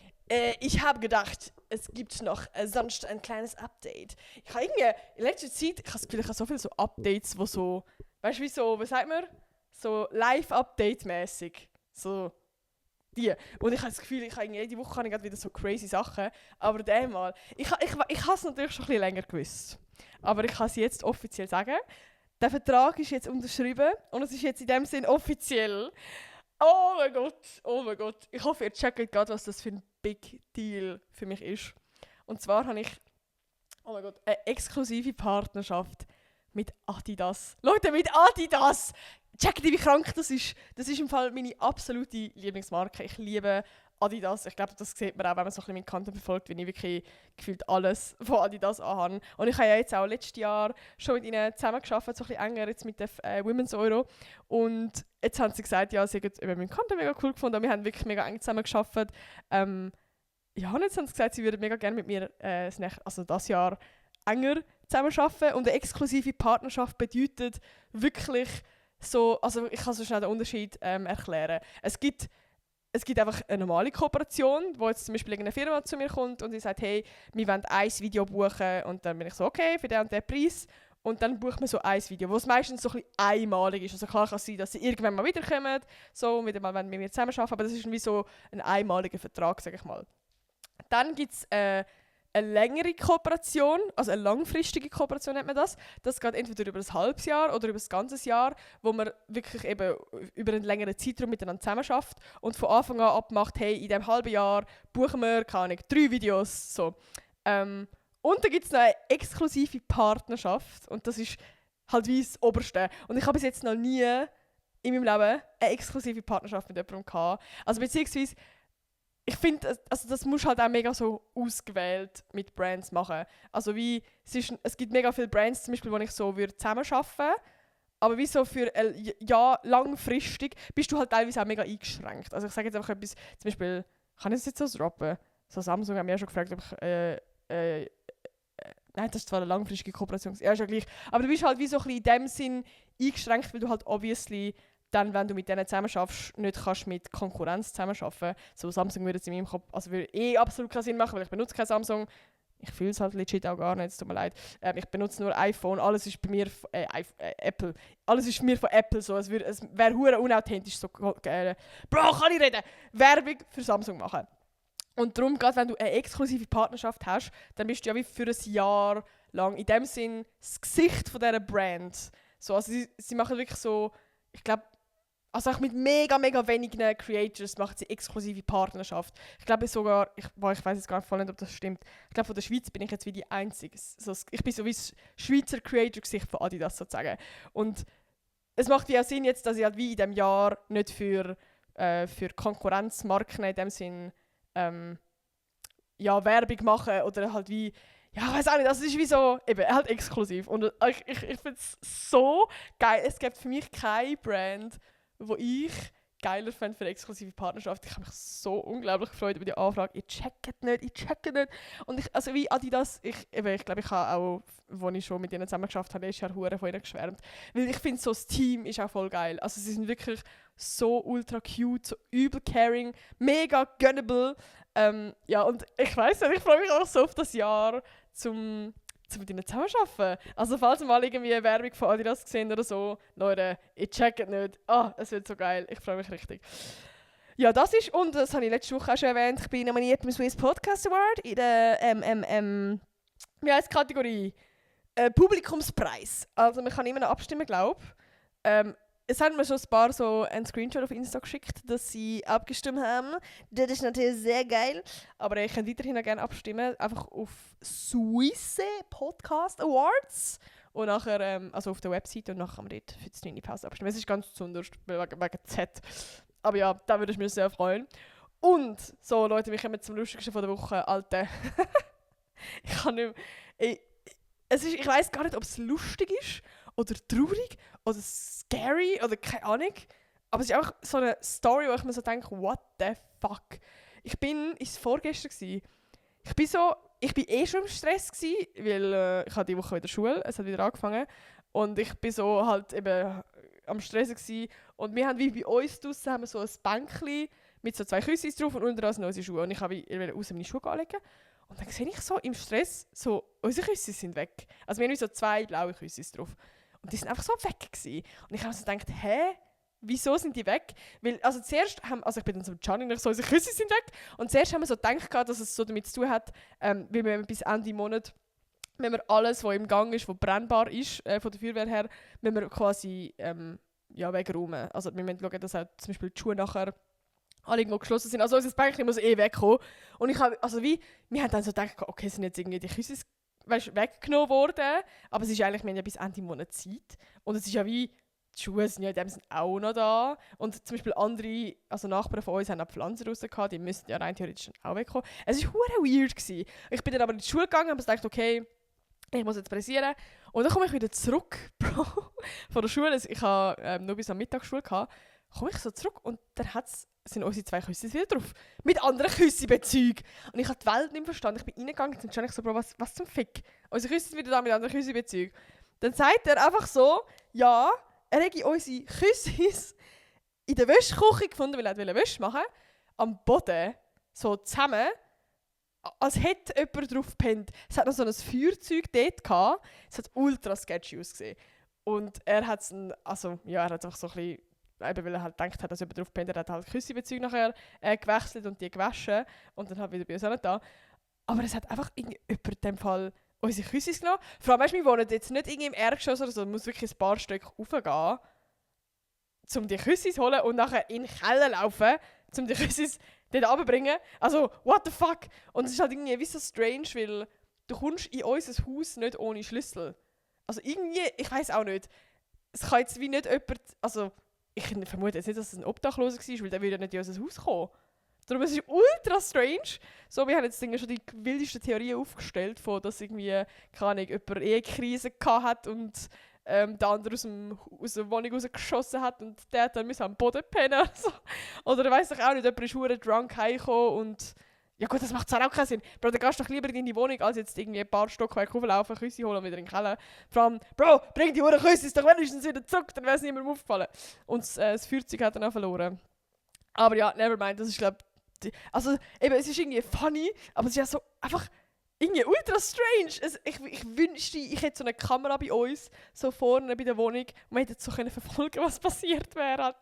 Ich habe gedacht, es gibt noch sonst ein kleines Update. Ich habe irgendwie in letzter Zeit, ich habe das Gefühl, ich habe so viele so Updates, wo so, weißt du, wie so, was sagt man? So Live-Update-mäßig. So. Die. Und ich habe das Gefühl, jede Woche habe ich wieder so crazy Sachen. Aber einmal, ich habe es natürlich schon ein bisschen länger gewusst. Aber ich kann es jetzt offiziell sagen. Der Vertrag ist jetzt unterschrieben und es ist jetzt in dem Sinn offiziell. Oh mein Gott. Ich hoffe, ihr checkt gerade, was das für ein Big Deal für mich ist. Und zwar habe ich, oh mein Gott, eine exklusive Partnerschaft mit Adidas. Leute, mit Adidas! Checkt ihr, wie krank das ist? Das ist im Fall meine absolute Lieblingsmarke. Ich liebe Adidas. Ich glaube, das sieht man auch, wenn man so ein bisschen meinen Content verfolgt, wenn ich wirklich gefühlt alles von Adidas anhabe. Und ich habe ja jetzt auch letztes Jahr schon mit ihnen zusammengearbeitet, so ein bisschen enger jetzt mit der Women's Euro. Und jetzt haben sie gesagt, ja, sie haben meinen Content mega cool gefunden. Wir haben wirklich mega eng zusammengearbeitet. Ja, und jetzt haben sie gesagt, sie würden mega gerne mit mir das Jahr enger zusammenarbeiten. Und eine exklusive Partnerschaft bedeutet wirklich so, also ich kann so schnell den Unterschied erklären. Es gibt einfach eine normale Kooperation, wo jetzt zum Beispiel eine Firma zu mir kommt und sie sagt, hey, wir wollen ein Video buchen. Und dann bin ich so, okay, für den und den Preis. Und dann bucht man so ein Video, wo es meistens so ein bisschen einmalig ist. Also klar kann es sein, dass sie irgendwann mal wiederkommen, so, und wieder mal mit mir zusammenarbeiten, aber das ist wie so ein einmaliger Vertrag, sage ich mal. Dann gibt es eine längere Kooperation, also eine langfristige Kooperation nennt man das. Das geht entweder über ein halbes Jahr oder über ein ganzes Jahr, wo man wirklich eben über einen längeren Zeitraum miteinander zusammenarbeitet und von Anfang an abmacht, hey, in diesem halben Jahr buchen wir, keine Ahnung, 3 Videos, so. Und dann gibt es noch eine exklusive Partnerschaft und das ist halt wie das Oberste. Und ich habe bis jetzt noch nie in meinem Leben eine exklusive Partnerschaft mit jemandem gehabt. Also beziehungsweise, ich finde, also das musst du halt auch mega so ausgewählt mit Brands machen. Also wie, es gibt mega viele Brands, zum Beispiel, wo ich so zusammenarbeiten würde, aber wie so für ein Jahr langfristig bist du halt teilweise auch mega eingeschränkt. Also ich sage jetzt einfach etwas, zum Beispiel, kann ich das jetzt so droppen? So Samsung haben mich ja schon gefragt, ob ich, nein, das ist zwar eine langfristige Kooperation, ja, ist ja gleich. Aber du bist halt wie so ein bisschen in dem Sinn eingeschränkt, weil du halt obviously dann, wenn du mit denen zusammenarbeitest, nicht kannst mit Konkurrenz zusammenarbeiten. So Samsung würde es in meinem Kopf, also würde absolut keinen Sinn machen, weil ich benutze kein Samsung. Ich fühle es halt legit auch gar nicht, es tut mir leid. Ich benutze nur iPhone, alles ist bei mir Apple. Alles ist mir von Apple so, es wäre hure unauthentisch so. Bro, kann ich reden? Werbung für Samsung machen. Und darum, gerade wenn du eine exklusive Partnerschaft hast, dann bist du ja wie für ein Jahr lang in dem Sinn das Gesicht von dieser Brand. So, also sie machen wirklich so, ich glaube, also auch mit mega wenigen Creators macht sie exklusive Partnerschaft. Ich glaube sogar, ich weiß jetzt gar nicht voll nicht, ob das stimmt. Ich glaube, von der Schweiz bin ich jetzt wie die Einzige. So, ich bin so wie das Schweizer Creator-Gesicht von Adidas sozusagen. Und es macht ja auch Sinn jetzt, dass ich halt wie in diesem Jahr nicht für Konkurrenzmarken in dem Sinn Werbung machen oder halt wie, ja, ich weiß auch nicht, das ist wie so, eben, halt exklusiv. Und ich finde es so geil. Es gibt für mich keine Brand, wo ich geiler finde für eine exklusive Partnerschaft. Ich habe mich so unglaublich gefreut über die Anfrage. Ich checke nicht. Und also wie Adidas, ich glaube, ich habe auch, als ich schon mit ihnen zusammen geschafft habe, ist ja hure von ihnen geschwärmt. Weil ich finde, so das Team ist auch voll geil. Also sie sind wirklich so ultra cute, so übel caring, mega gönnable. Ja, und ich weiss nicht, ich freue mich auch so auf das Jahr, zum mit ihnen zusammenarbeiten. Also falls ihr mal irgendwie eine Werbung von Adidas gesehen oder so, Leute, ich check es nicht. Es wird so geil. Ich freue mich richtig. Ja, das ist, und das habe ich letzte Woche auch schon erwähnt, ich bin nominiert beim Swiss Podcast Award in der wie heisst die Kategorie? Publikumspreis. Also man kann immer noch abstimmen, glaube ich. Es haben mir schon ein paar so einen Screenshot auf Insta geschickt, dass sie abgestimmt haben. Das ist natürlich sehr geil. Aber ich kann weiterhin auch gerne abstimmen. Einfach auf Swiss Podcast Awards. Und nachher, also auf der Website, und nachher kann man dort für die 9. Pause abstimmen. Es ist ganz besonders, wegen Z. Aber ja, da würde ich mich sehr freuen. Und so, Leute, wir kommen zum Lustigsten von der Woche. Alter. Ich kann nicht mehr. Ich weiss gar nicht, ob es lustig ist oder traurig oder scary oder keine Ahnung. Aber es ist auch so eine Story, wo ich mir so denke, what the fuck. Ist vorgestern gewesen. Ich bin eh schon im Stress gewesen, weil ich hatte die Woche wieder Schule, es hat wieder angefangen. Und ich bin so halt eben am Stress gewesen. Und wir haben wie bei uns draussen haben wir so ein Bänkchen mit so 2 Küssis drauf und unter das sind unsere Schuhe. Und ich wollte raus meine Schuhe anlegen. Und dann sehe ich so im Stress, so, unsere Küssis sind weg. Also wir haben so 2 blaue Küssis drauf. Und die sind einfach so weg gewesen. Und ich habe so gedacht, wieso sind die weg? Weil, also zuerst ich bin dann so mit Gianni so, unsere Küssis sind weg. Und zuerst haben wir so gedacht, dass es so damit zu tun hat, weil wir bis Ende Monat, wenn wir alles, was im Gang ist, was brennbar ist, von der Feuerwehr her, müssen wir quasi wegräumen. Also wir müssen schauen, dass auch zum Beispiel die Schuhe nachher alle irgendwo geschlossen sind. Also unser Bänkchen muss wegkommen. Und wir haben dann so gedacht, okay, sind jetzt irgendwie die Küssis weggenommen worden, aber es ist eigentlich, wir haben ja bis Ende Monat Zeit. Und es ist ja wie, die Schuhe sind ja in dem Sinne auch noch da. Und zum Beispiel andere, also Nachbarn von uns haben auch Pflanzen raus gehabt, die müssten ja rein theoretisch auch wegkommen. Es war hure weird gewesen. Ich bin dann aber in die Schule gegangen und habe gedacht, okay, ich muss jetzt pressieren. Und dann komme ich wieder zurück, Bro, von der Schule. Ich habe nur bis am Mittag Schule gehabt. Komme ich so zurück und dann sind unsere 2 Küsse wieder drauf. Mit anderen Küssebezügen. Und ich habe die Welt nicht verstanden. Ich bin reingegangen und dann so, Bro, was zum Fick? Unsere Küsse sind wieder da mit anderen Küssebezügen. Dann sagt er einfach so, ja, er hätte unsere Küsse in der Wäschküche gefunden, weil er Wäsche machen wollte. Am Boden, so zusammen, als hätte jemand drauf gepennt. Es hat noch so ein Feuerzeug dort gehabt. Es hat ultra sketchy ausgesehen. Und er hat es einfach so ein bisschen, eben weil er halt gedacht hat, dass jemand drauf pennt, er hat halt Küssebezüge nachher gewechselt und die gewaschen und dann halt wieder bei uns auch nicht da. Aber es hat einfach jemand in dem Fall unsere Küssis genommen. Vor allem, wir wohnen jetzt nicht irgendwie im Erdgeschoss oder so, man muss wirklich ein paar Stück raufgehen, um die Küssis zu holen und nachher in den Keller laufen, um die Küssis dort runterzubringen. Also, what the fuck? Und es ist halt irgendwie wie so strange, weil du kommst in unser Haus nicht ohne Schlüssel. Also irgendwie, ich weiss auch nicht. Es kann jetzt wie nicht jemand, also ich vermute jetzt nicht, dass es ein Obdachloser war, weil der würde ja nicht in unser Haus kommen. Darum ist es ultra strange. So, wir haben jetzt schon die wildesten Theorien aufgestellt, von dass irgendwie, keine Ahnung, jemand Ehekrise hat und der andere aus der Wohnung rausgeschossen hat und der dann am Boden pennen. So. Oder weiss ich auch nicht, jemand ist verdammt drunk heimgekommen und ja gut, das macht zwar auch keinen Sinn. Bro, dann gehst du doch lieber in deine Wohnung, als jetzt irgendwie ein paar Stockwerke rauflaufen, Küsse holen und wieder in den Keller. Vor allem, Bro, bring die Uhr Küsse, ist doch wenigstens wieder zurück, dann wäre es niemandem aufgefallen. Und das Feuerzeug hat dann auch verloren. Aber ja, nevermind, das ist glaube ich, also eben, es ist irgendwie funny, aber es ist ja so einfach irgendwie ultra strange. Ich wünschte, ich hätte so eine Kamera bei uns, so vorne bei der Wohnung, und man hätte so verfolgen können, was passiert wäre.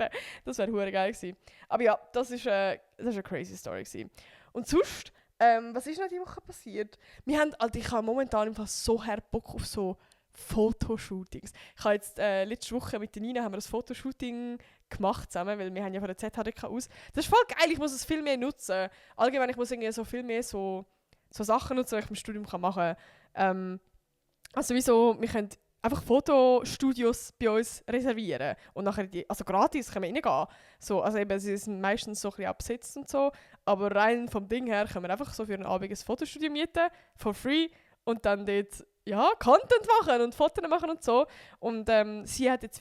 Das wäre hure geil gewesen. Aber ja, das ist eine crazy Story gewesen. Und sonst, was ist noch diese Woche passiert? Ich habe momentan einfach so Bock auf so Fotoshootings. Ich habe jetzt letzte Woche mit der Nina haben wir ein Fotoshooting gemacht zusammen, weil wir haben ja von der ZHDK aus. Das ist voll geil, ich muss es viel mehr nutzen. Allgemein, ich muss irgendwie so viel mehr so Sachen nutzen, die ich im Studium machen kann. Also wieso, wir können einfach Fotostudios bei uns reservieren und nachher also gratis können wir reingehen. So, also eben, sie sind meistens so ein bisschen abgesetzt und so, aber rein vom Ding her können wir einfach so für einen Abend ein Fotostudio mieten, for free, und dann dort Content machen und Fotos machen und so. Und sie hat jetzt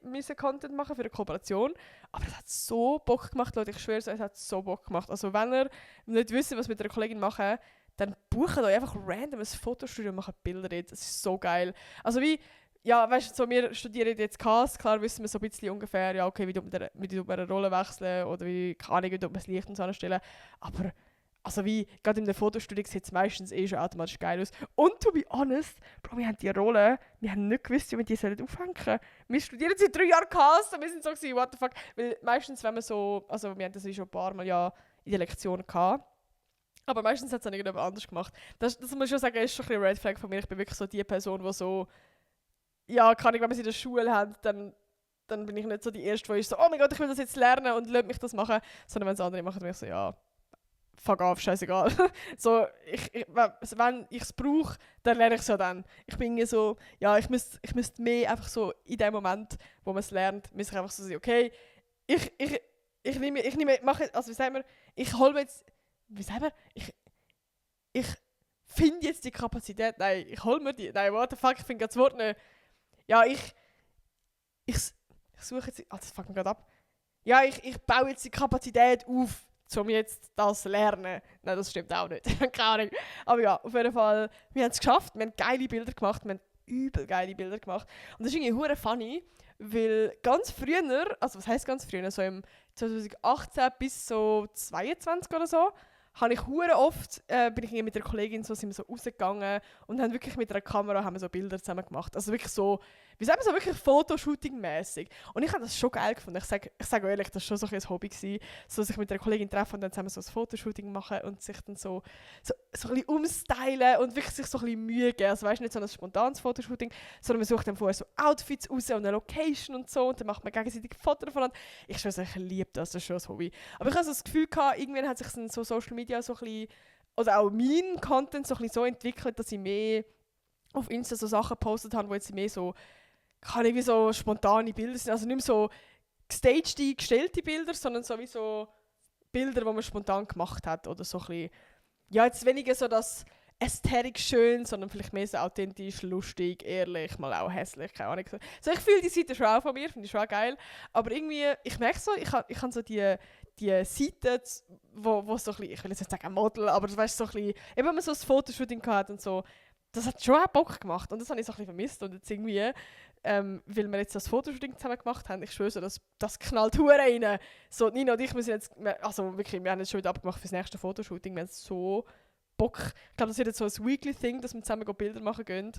müssen Content machen für eine Kooperation, aber es hat so Bock gemacht, Leute, ich schwöre es hat so Bock gemacht. Also wenn ihr nicht wisst, was mit einer Kollegin machen, dann bucht euch einfach random ein Fotostudio und macht Bilder dort. Das ist so geil. Also weißt du, so, wir studieren jetzt Cast, klar wissen wir so ein bisschen ungefähr, ja okay, wie tut man eine Rolle wechseln oder wie, keine Ahnung, wie tut man das Licht und so anstellen. Aber also wie, gerade in der Fotostudio sieht es meistens schon automatisch geil aus. Und to be honest, Bro, wir haben die Rolle, wir haben nicht gewusst, wie wir die aufhängen sollen. Wir studieren seit 3 Jahren Cast und wir sind so gewesen, what the fuck. Weil meistens, wenn man so, also wir haben das schon ein paar Mal ja in der Lektion gehabt. Aber meistens hat es dann irgendjemand anders gemacht. Das muss ich schon sagen, ist schon ein bisschen Red Flag von mir. Ich bin wirklich so die Person, die so, ja, kann ich, wenn wir sie in der Schule haben, dann bin ich nicht so die Erste, die ist so, oh mein Gott, ich will das jetzt lernen und lass mich das machen. Sondern wenn es andere machen, dann bin ich so, ja, fuck off, scheißegal. So, wenn ich es brauche, dann lerne ich es ja dann. Ich bin irgendwie so, ja, ich müsste mehr einfach so in dem Moment, wo man es lernt, muss ich einfach so sagen, okay, ich nehme, mache, also wie sagen wir, ich hole mir jetzt, wie sagen wir, ich finde jetzt die Kapazität, nein, ich hole mir die, nein, what the fuck, ich finde das Wort nicht, ja, ich suche jetzt, das fuckt mir gerade ab, ja, ich baue jetzt die Kapazität auf, um jetzt das zu lernen. Nein, das stimmt auch nicht. Keine Ahnung. Aber ja, auf jeden Fall, wir haben es geschafft. Wir haben geile Bilder gemacht. Wir haben übel geile Bilder gemacht. Und das ist irgendwie hure funny, weil ganz früher, also was heisst ganz früher, so im 2018 bis so 22 oder so, habe ich hure oft, bin ich mit der Kollegin so, sind wir so rausgegangen und haben wirklich mit einer Kamera haben wir so Bilder zusammen gemacht. Also wirklich so, wie sagen wir so, wirklich Fotoshooting-mäßig. Und ich habe das schon geil gefunden. Ich sag ehrlich, das war schon so ein Hobby gewesen, so sich mit einer Kollegin treffen und dann zusammen so ein Fotoshooting machen und sich dann so ein bisschen umstylen und wirklich sich so ein bisschen Mühe geben. Also weißt du, nicht so ein spontanes Fotoshooting, sondern man sucht dann vorher so Outfits raus und eine Location und so und dann macht man gegenseitig Fotos voneinander. Ich schwöre, ich liebe das, das ist schon ein Hobby. Aber ich habe so das Gefühl gehabt, irgendwann hat sich so Social Media so ein bisschen, oder auch mein Content so ein bisschen so entwickelt, dass ich mehr auf Insta so Sachen gepostet habe, wo jetzt mehr so, kann ich wie so spontane Bilder sind. Also nicht mehr so gestaged, gestellte Bilder, sondern so wie so Bilder, die man spontan gemacht hat. Oder so ein bisschen, ja, jetzt weniger so das Ästhetik schön, sondern vielleicht mehr so authentisch, lustig, ehrlich, mal auch hässlich, keine Ahnung. So, ich fühle die Seite schon auch von mir, finde ich schon geil. Aber irgendwie, ich merke so, ich habe so die Seite, wo so ein bisschen, ich will jetzt nicht sagen Model, aber du weißt so ein bisschen, eben wenn man so ein Fotoshooting hatte und so, das hat schon auch Bock gemacht und das habe ich so ein bisschen vermisst und jetzt irgendwie, weil wir jetzt das Fotoshooting zusammen gemacht haben, ich schwöre so, das knallt hure rein. So, Nina und ich müssen jetzt, also wirklich, wir haben jetzt schon wieder abgemacht für das nächste Fotoshooting, wir haben so Bock. Ich glaube, das wird jetzt so ein Weekly-Thing, dass wir zusammen Bilder machen gehen.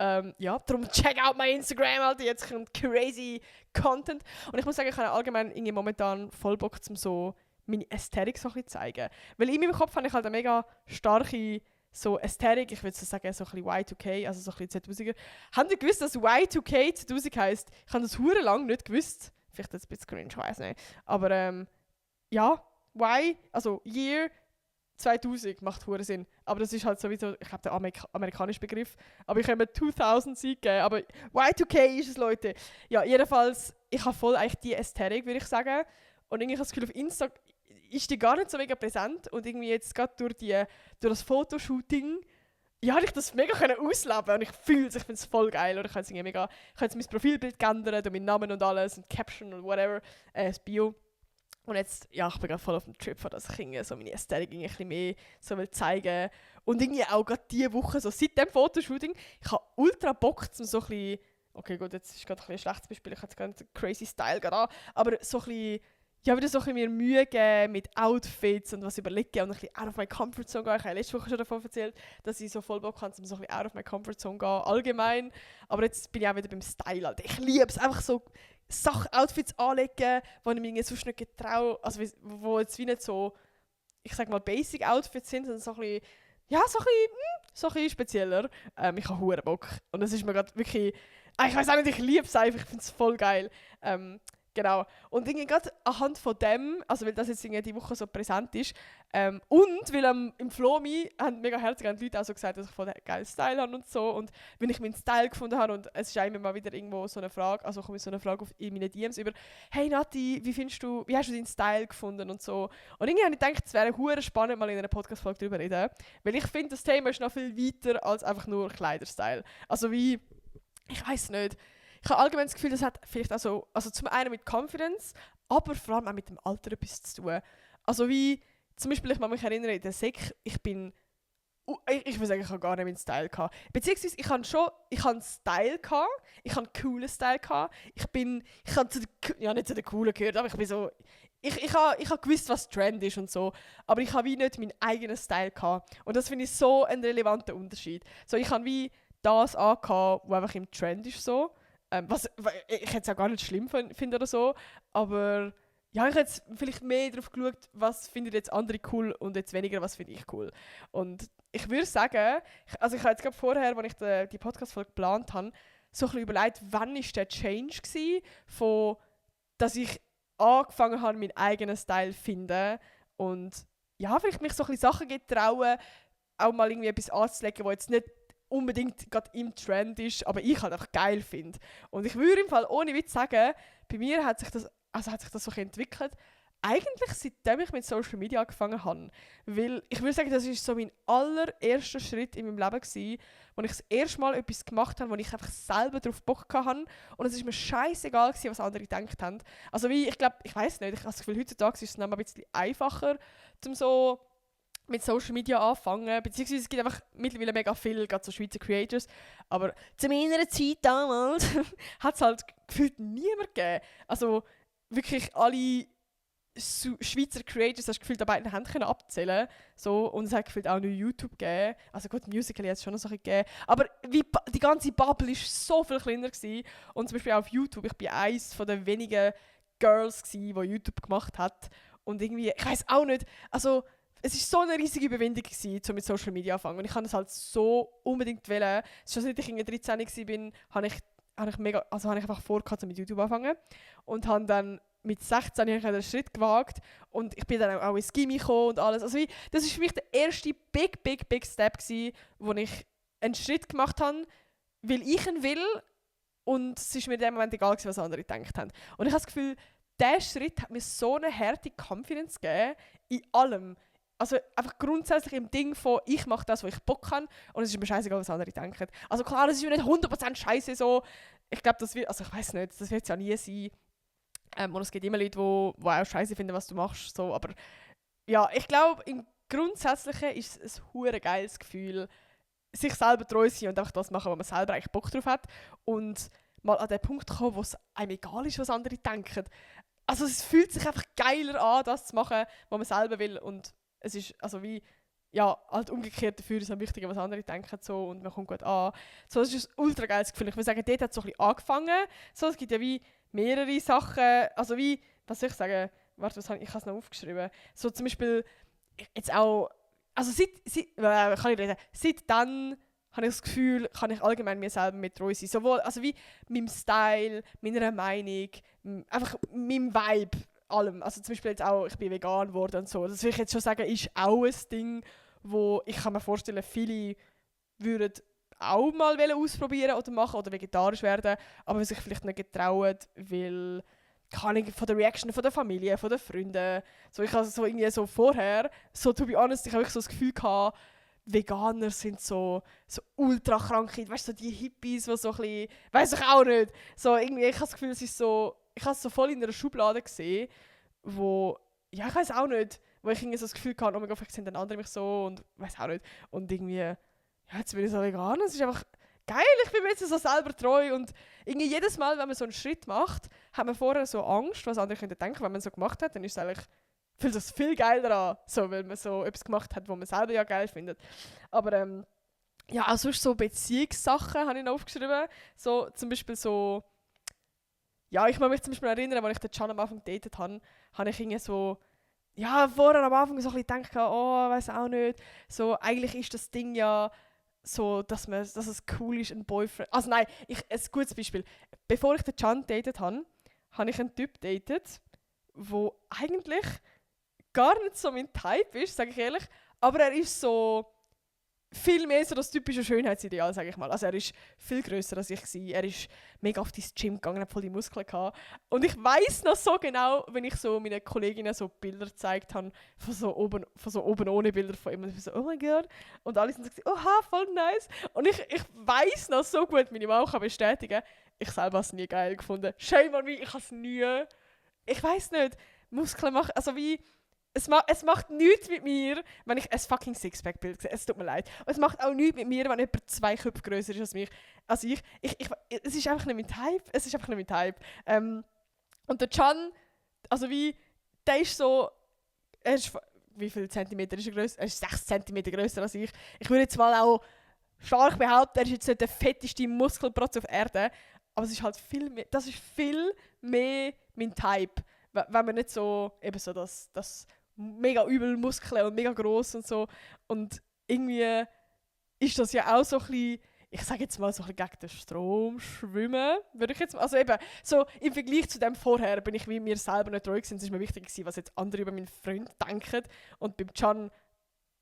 Ja, darum check out mein Instagram, Alter, jetzt kommt crazy Content. Und ich muss sagen, ich habe allgemein irgendwie momentan voll Bock, um so meine Ästhetik so ein bisschen zu zeigen. Weil in meinem Kopf habe ich halt eine mega starke so Ästhetik, ich würde so sagen, so ein bisschen Y2K, also so ein bisschen 2000er. Habt ihr gewusst, dass Y2K 2000 heisst? Ich habe das hure lang nicht gewusst. Vielleicht jetzt ein bisschen cringe, ich weiß nicht. Aber ja, also Year 2000 macht hure Sinn. Aber das ist halt sowieso, ich glaube, der amerikanische Begriff. Aber ich habe mir 2000 gegeben. Aber Y2K ist es, Leute. Ja, jedenfalls, ich habe voll eigentlich die Ästhetik, würde ich sagen. Und irgendwie habe ich das Gefühl, auf Insta ist die gar nicht so mega präsent. Und irgendwie jetzt gerade durch das Fotoshooting, ja, habe ich das mega ausleben und ich fühle es, ich finde es voll geil. Oder ich habe jetzt mein Profilbild geändert und meinen Namen und alles und Caption und whatever, das Bio. Und jetzt, ja, ich bin gerade voll auf dem Trip, dass ich irgendwie so meine Ästhetik ein bisschen mehr so will zeigen. Und irgendwie auch gerade diese Woche, so seit dem Fotoshooting, ich habe ultra Bock, um so ein bisschen, okay gut, jetzt ist gerade ein schlechtes Beispiel, ich habe jetzt gerade einen crazy Style gerade an, aber so ein bisschen, ja, wieder so ein bisschen mir Mühe geben mit Outfits und was überlegen und ein bisschen out of my comfort zone gehen. Ich habe letzte Woche schon davon erzählt, dass ich so voll Bock habe, um so ein bisschen out of my comfort zone gehen, allgemein. Aber jetzt bin ich auch wieder beim Style, Alter. Ich liebe es, einfach so Outfits anlegen, die ich mir sonst nicht getraue, also wo jetzt wie nicht so, ich sag mal, Basic Outfits sind, sondern so ein bisschen, ja, so ein bisschen spezieller. Ich habe hure Bock. Und das ist mir gerade wirklich, ich weiß auch nicht, ich liebe es einfach, ich finde es voll geil. Genau. Und gerade anhand von dem, also weil das jetzt die Woche so präsent ist, und weil im Flomi haben mega herzlich die Leute auch so gesagt, dass ich voll einen geilen Style habe und so. Und wenn ich meinen Style gefunden habe und es ist immer mal wieder irgendwo so eine Frage, also komme ich so eine Frage in meine DMs über, hey Nati, wie hast du deinen Style gefunden und so. Und irgendwie habe ich gedacht, es wäre hure spannend, mal in einer Podcast-Folge darüber reden, weil ich finde, das Thema ist noch viel weiter als einfach nur Kleiderstyle. Also wie, ich weiß nicht, ich habe allgemein das Gefühl, das hat vielleicht auch so, also zum einen mit Confidence, aber vor allem auch mit dem Alter etwas zu tun. Also wie, zum Beispiel, ich kann mich erinnern, in der Sek, ich bin ich würde sagen, ich habe gar nicht meinen Style gehabt. Beziehungsweise, ich hatte einen Style gehabt, ich hatte einen coolen Style gehabt. Ich habe nicht zu den coolen gehört, aber ich bin so, ich habe gewusst, was Trend ist und so, aber ich habe wie nicht meinen eigenen Style gehabt. Und das finde ich so ein relevanter Unterschied. So, ich habe wie das angehabt, was einfach im Trend ist so. Was ich jetzt auch gar nicht schlimm finde oder so, aber ja, ich habe jetzt vielleicht mehr darauf geschaut, was finden jetzt andere cool und jetzt weniger, was finde ich cool. Und ich würde sagen, also ich habe jetzt gerade vorher, als ich die Podcast-Folge geplant habe, so ein bisschen überlegt, wann war der Change gewesen, von, dass ich angefangen habe, meinen eigenen Style zu finden und ja, vielleicht mich so ein bisschen Sachen getrauen, auch mal irgendwie etwas anzulegen, was jetzt nicht unbedingt gerade im Trend ist, aber ich halt einfach geil finde. Und ich würde im Fall ohne Witz sagen, bei mir hat sich das so entwickelt, eigentlich seitdem ich mit Social Media angefangen habe. Weil ich würde sagen, das war so mein allererster Schritt in meinem Leben gewesen, wo ich das erste Mal etwas gemacht habe, wo ich einfach selber darauf Bock hatte. Und es war mir scheißegal gewesen, was andere gedacht haben. Also wie, ich glaube, ich weiß nicht, ich habe das Gefühl, heutzutage ist es noch ein bisschen einfacher, um so mit Social Media anfangen, beziehungsweise es gibt einfach mittlerweile mega viele, gerade so Schweizer Creators, aber zu meiner Zeit damals hat es halt gefühlt niemand gegeben. Also wirklich alle Schweizer Creators hast du gefühlt an beiden Händen können abzählen, so, und es hat gefühlt auch noch YouTube gegeben. Also gut, Musical hat es schon noch so gegeben, aber die ganze Bubble war so viel kleiner gewesen. Und zum Beispiel auch auf YouTube, ich war eines der wenigen Girls gewesen, die YouTube gemacht hat, und irgendwie, ich weiß auch nicht, also es war so eine riesige Überwindung gewesen, um mit Social Media anfangen. Und ich kann es halt so unbedingt wollen. Schon seit ich 13 war, habe ich einfach vor, mit YouTube anfangen. Und habe dann mit 16 habe ich einen Schritt gewagt. Und ich bin dann auch ins Gimmi gekommen und alles. Also das war für mich der erste big Step gewesen, wo ich einen Schritt gemacht habe, weil ich ihn will. Und es ist mir in dem Moment egal gewesen, was andere gedacht haben. Und ich habe das Gefühl, dieser Schritt hat mir so eine harte Confidence gegeben, in allem. Also einfach grundsätzlich im Ding von, ich mache das, wo ich Bock habe, und es ist mir scheißegal, was andere denken. Also klar, das ist mir nicht 100% scheiße so. Ich glaube, das wird, also ich weiß nicht, das wird es ja nie sein. Und es gibt immer Leute, die auch scheiße finden, was du machst. So. Aber ja, ich glaube, im Grundsätzlichen ist es ein hure geiles Gefühl, sich selber treu sein und einfach das machen, wo man selber eigentlich Bock drauf hat. Und mal an den Punkt kommen, wo es einem egal ist, was andere denken. Also es fühlt sich einfach geiler an, das zu machen, was man selber will. Und es ist also wie, ja, halt umgekehrt dafür ist es wichtiger, was andere denken, so, und man kommt gut an. So, das ist ein ultra geiles Gefühl. Ich würde sagen, dort hat es so ein bisschen angefangen. So, es gibt ja wie mehrere Sachen, also wie, was soll ich sagen, warte, ich habe es noch aufgeschrieben. So zum Beispiel, jetzt auch, also seit dann habe ich das Gefühl, kann ich allgemein mir selber mit treu sein. Sowohl, also wie meinem Style, meiner Meinung, einfach meinem Vibe, allem. Also zum Beispiel jetzt auch, ich bin vegan geworden und so. Das will ich jetzt schon sagen, ist auch ein Ding, wo ich kann mir vorstellen, viele würden auch mal ausprobieren oder machen oder vegetarisch werden, aber sich vielleicht nicht getrauen, weil kann ich von der Reaction von der Familie, von den Freunden, so ich habe so irgendwie so vorher, so to be honest, ich habe so das Gefühl gehabt, Veganer sind so ultra krank, weißt du, so die Hippies, die so ein bisschen, weiss ich auch nicht, so irgendwie, ich habe das Gefühl, es ist so, ich habe es so voll in einer Schublade gesehen, wo, ja, ich weiß auch nicht, wo ich irgendwie so das Gefühl hatte, oh mein Gott, vielleicht sind dann andere mich so und weiß auch nicht, und irgendwie, ja, jetzt bin ich so vegan, es ist einfach geil, ich bin mir jetzt so selber treu und irgendwie jedes Mal, wenn man so einen Schritt macht, hat man vorher so Angst, was andere könnten denken, wenn man so gemacht hat, dann ist es eigentlich, fühlt sich viel geiler an, so, weil man so etwas gemacht hat, was man selber ja geil findet. Aber ja, auch sonst so Beziehungssachen habe ich noch aufgeschrieben, so zum Beispiel so, ja, ich kann mich zum Beispiel erinnern, als ich den Can am Anfang gedatet habe, habe ich irgendwie so, ja, vorher am Anfang so ein bisschen gedacht, oh, weiß auch nicht, so, eigentlich ist das Ding ja so, dass es cool ist, ein Boyfriend, also nein, ein gutes Beispiel, bevor ich den Can gedatet habe, habe ich einen Typ gedatet, der eigentlich gar nicht so mein Type ist, sage ich ehrlich, aber er ist so viel mehr so das typische Schönheitsideal, sage ich mal. Also er ist viel grösser als ich war. Er ist mega auf das Gym gegangen, hat voll die Muskeln gehabt. Und ich weiss noch so genau, wenn ich so meinen Kolleginnen so Bilder gezeigt habe, von so oben ohne Bilder von ihm. Und ich so, oh mein Gott. Und alle sind so, oha, voll nice. Und ich weiss noch so gut, meine Mama kann bestätigen, ich selber habe es nie geil gefunden. Shame on me, ich habe es nie. Ich weiss nicht, Muskeln machen, also wie, es macht nichts mit mir, wenn ich ein fucking Sixpack-Bild sehe. Es tut mir leid. Und es macht auch nichts mit mir, wenn jemand 2 Köpfe grösser ist als mich. Also es ist einfach nicht mein Type. Es ist einfach nicht mein Type. Und der Can, also wie, der ist so, wie viel Zentimeter ist er grösser? Er ist 6 Zentimeter grösser als ich. Ich würde jetzt mal auch stark behaupten, er ist jetzt nicht der fetteste Muskelprotz auf Erde. Aber es ist halt viel mehr, das ist viel mehr mein Type. Wenn man nicht so, eben so das mega übel Muskeln und mega gross und so. Und irgendwie ist das ja auch so ein bisschen, ich sage jetzt mal so ein bisschen gegen den Strom schwimmen, würde ich jetzt mal, also eben, so im Vergleich zu dem vorher bin ich wie mir selber nicht treu gewesen. Es ist mir wichtig gewesen, was jetzt andere über meinen Freund denken. Und beim Can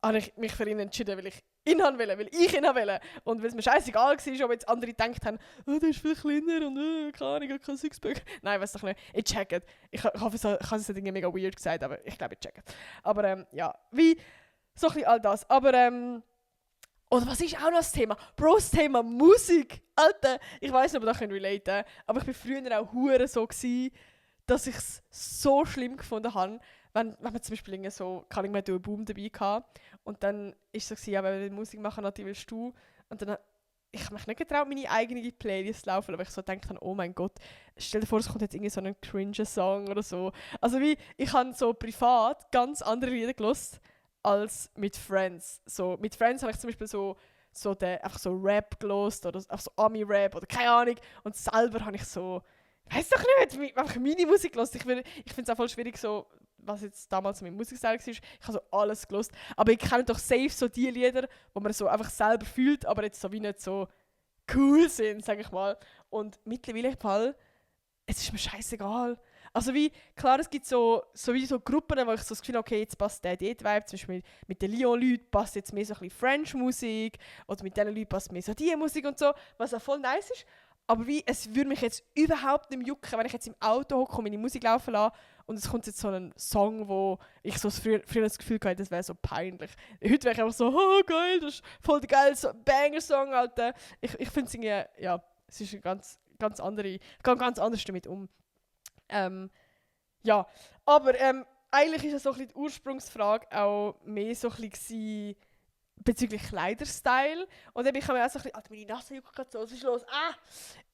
habe ich mich für ihn entschieden, weil ich ihn haben will, weil ich ihn haben will. Und weil es mir scheißegal war, ob jetzt andere gedacht haben, oh, der ist viel kleiner und keine Ahnung, kein Sixpack. Nein, weiß doch nicht. Ich check it. Ich hoffe, ich habe es nicht mega weird gesagt, aber ich glaube, ich check it. Aber ja, wie so ein bisschen all das. Aber oder was ist auch noch das Thema? Bro, das Thema Musik. Alter, ich weiss nicht, ob ihr das relaten könnt, aber ich war früher auch hure so gewesen, dass ich es so schlimm gefunden habe, wenn man zum Beispiel so, kann ich mal einen Boom dabei gehabt und dann ist es so, ja, wenn wir Musik machen, natürlich willst du. Und dann ich habe mich nicht getraut, meine eigene Playlist zu laufen, aber ich so gedacht habe, oh mein Gott, stell dir vor, es kommt jetzt irgendwie so ein cringe-Song oder so. Also wie, ich habe so privat ganz andere Lieder gehört als mit Friends. So, mit Friends habe ich zum Beispiel einfach so Rap gehört oder einfach so Ami-Rap oder keine Ahnung. Und selber habe ich so, weiß doch nicht, einfach meine Musik gehört. Ich finde es auch voll schwierig, so, was jetzt damals mein Musikstil war. Ich habe so alles gehört. Aber ich kenne doch safe so die Lieder, wo man so einfach selber fühlt, aber jetzt so wie nicht so cool sind, sage ich mal. Und mittlerweile im Fall, es ist mir scheißegal. Also wie, klar, es gibt so Gruppen, wo ich so das Gefühl habe, okay, jetzt passt der Vibe, zum Beispiel mit den Lyon-Leuten passt jetzt mehr so ein bisschen French-Musik oder mit diesen Leuten passt mehr so die Musik und so, was auch voll nice ist. Aber wie, es würde mich jetzt überhaupt nicht jucken, wenn ich jetzt im Auto hocke und meine Musik laufen lasse und es kommt jetzt so ein Song, wo ich so früher das Gefühl hatte, das wäre so peinlich. Heute wäre ich einfach so, oh geil, das ist voll der geile Banger-Song, Alter. Ich finde es irgendwie, ja, es ist eine ganz andere, ich gehe ganz anders damit um. Ja, aber eigentlich ist es so ein bisschen die Ursprungsfrage auch mehr so ein bisschen bezüglich Kleiderstyle. Und eben, ich habe mir auch so ein bisschen, Alter, meine Nase juckt gerade so, was ist los?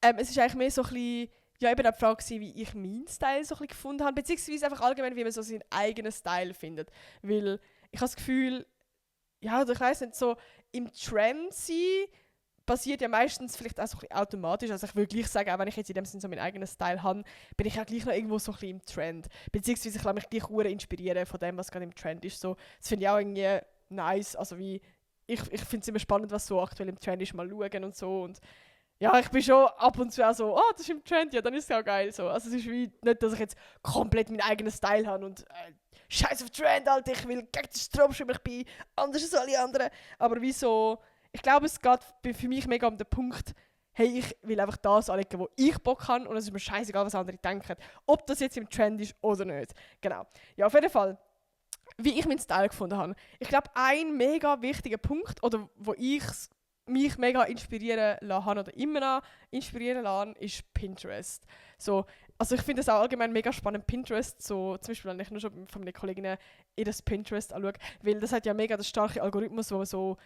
Es ist eigentlich mehr so ein bisschen, ja, eben auch die Frage gewesen, wie ich meinen Style so ein bisschen gefunden habe, beziehungsweise einfach allgemein, wie man so seinen eigenen Style findet. Weil ich habe das Gefühl, ja, ich weiss nicht, so im Trend sein passiert ja meistens vielleicht auch so ein bisschen automatisch. Also ich würde gleich sagen, auch wenn ich jetzt in dem Sinne so meinen eigenen Style habe, bin ich ja gleich noch irgendwo so ein bisschen im Trend. Beziehungsweise ich lasse mich gleich sehr inspirieren von dem, was gerade im Trend ist. So, das finde ich auch irgendwie nice. Also wie, ich finde es immer spannend, was so aktuell im Trend ist, mal schauen und so. Und ja, ich bin schon ab und zu auch so, oh, das ist im Trend, ja, dann ist es auch geil. So. Also es ist wie nicht, dass ich jetzt komplett meinen eigenen Style habe und scheiß auf Trend, Alter, ich will gegen den Strom schwimmen, ich bin anders als alle anderen. Aber wie so, ich glaube, es geht für mich mega um den Punkt, hey, ich will einfach das anlegen, wo ich Bock habe und es ist mir scheißegal, was andere denken. Ob das jetzt im Trend ist oder nicht. Genau. Ja, auf jeden Fall, wie ich meinen Style gefunden habe. Ich glaube, ein mega wichtiger Punkt, oder wo ich mich mega inspirieren lassen oder immer noch inspirieren lassen, ist Pinterest. So, also ich finde es auch allgemein mega spannend, Pinterest, so zum Beispiel, wenn ich nur schon von meinen Kolleginnen in das Pinterest anschaue, weil das hat ja mega den starken Algorithmus, wo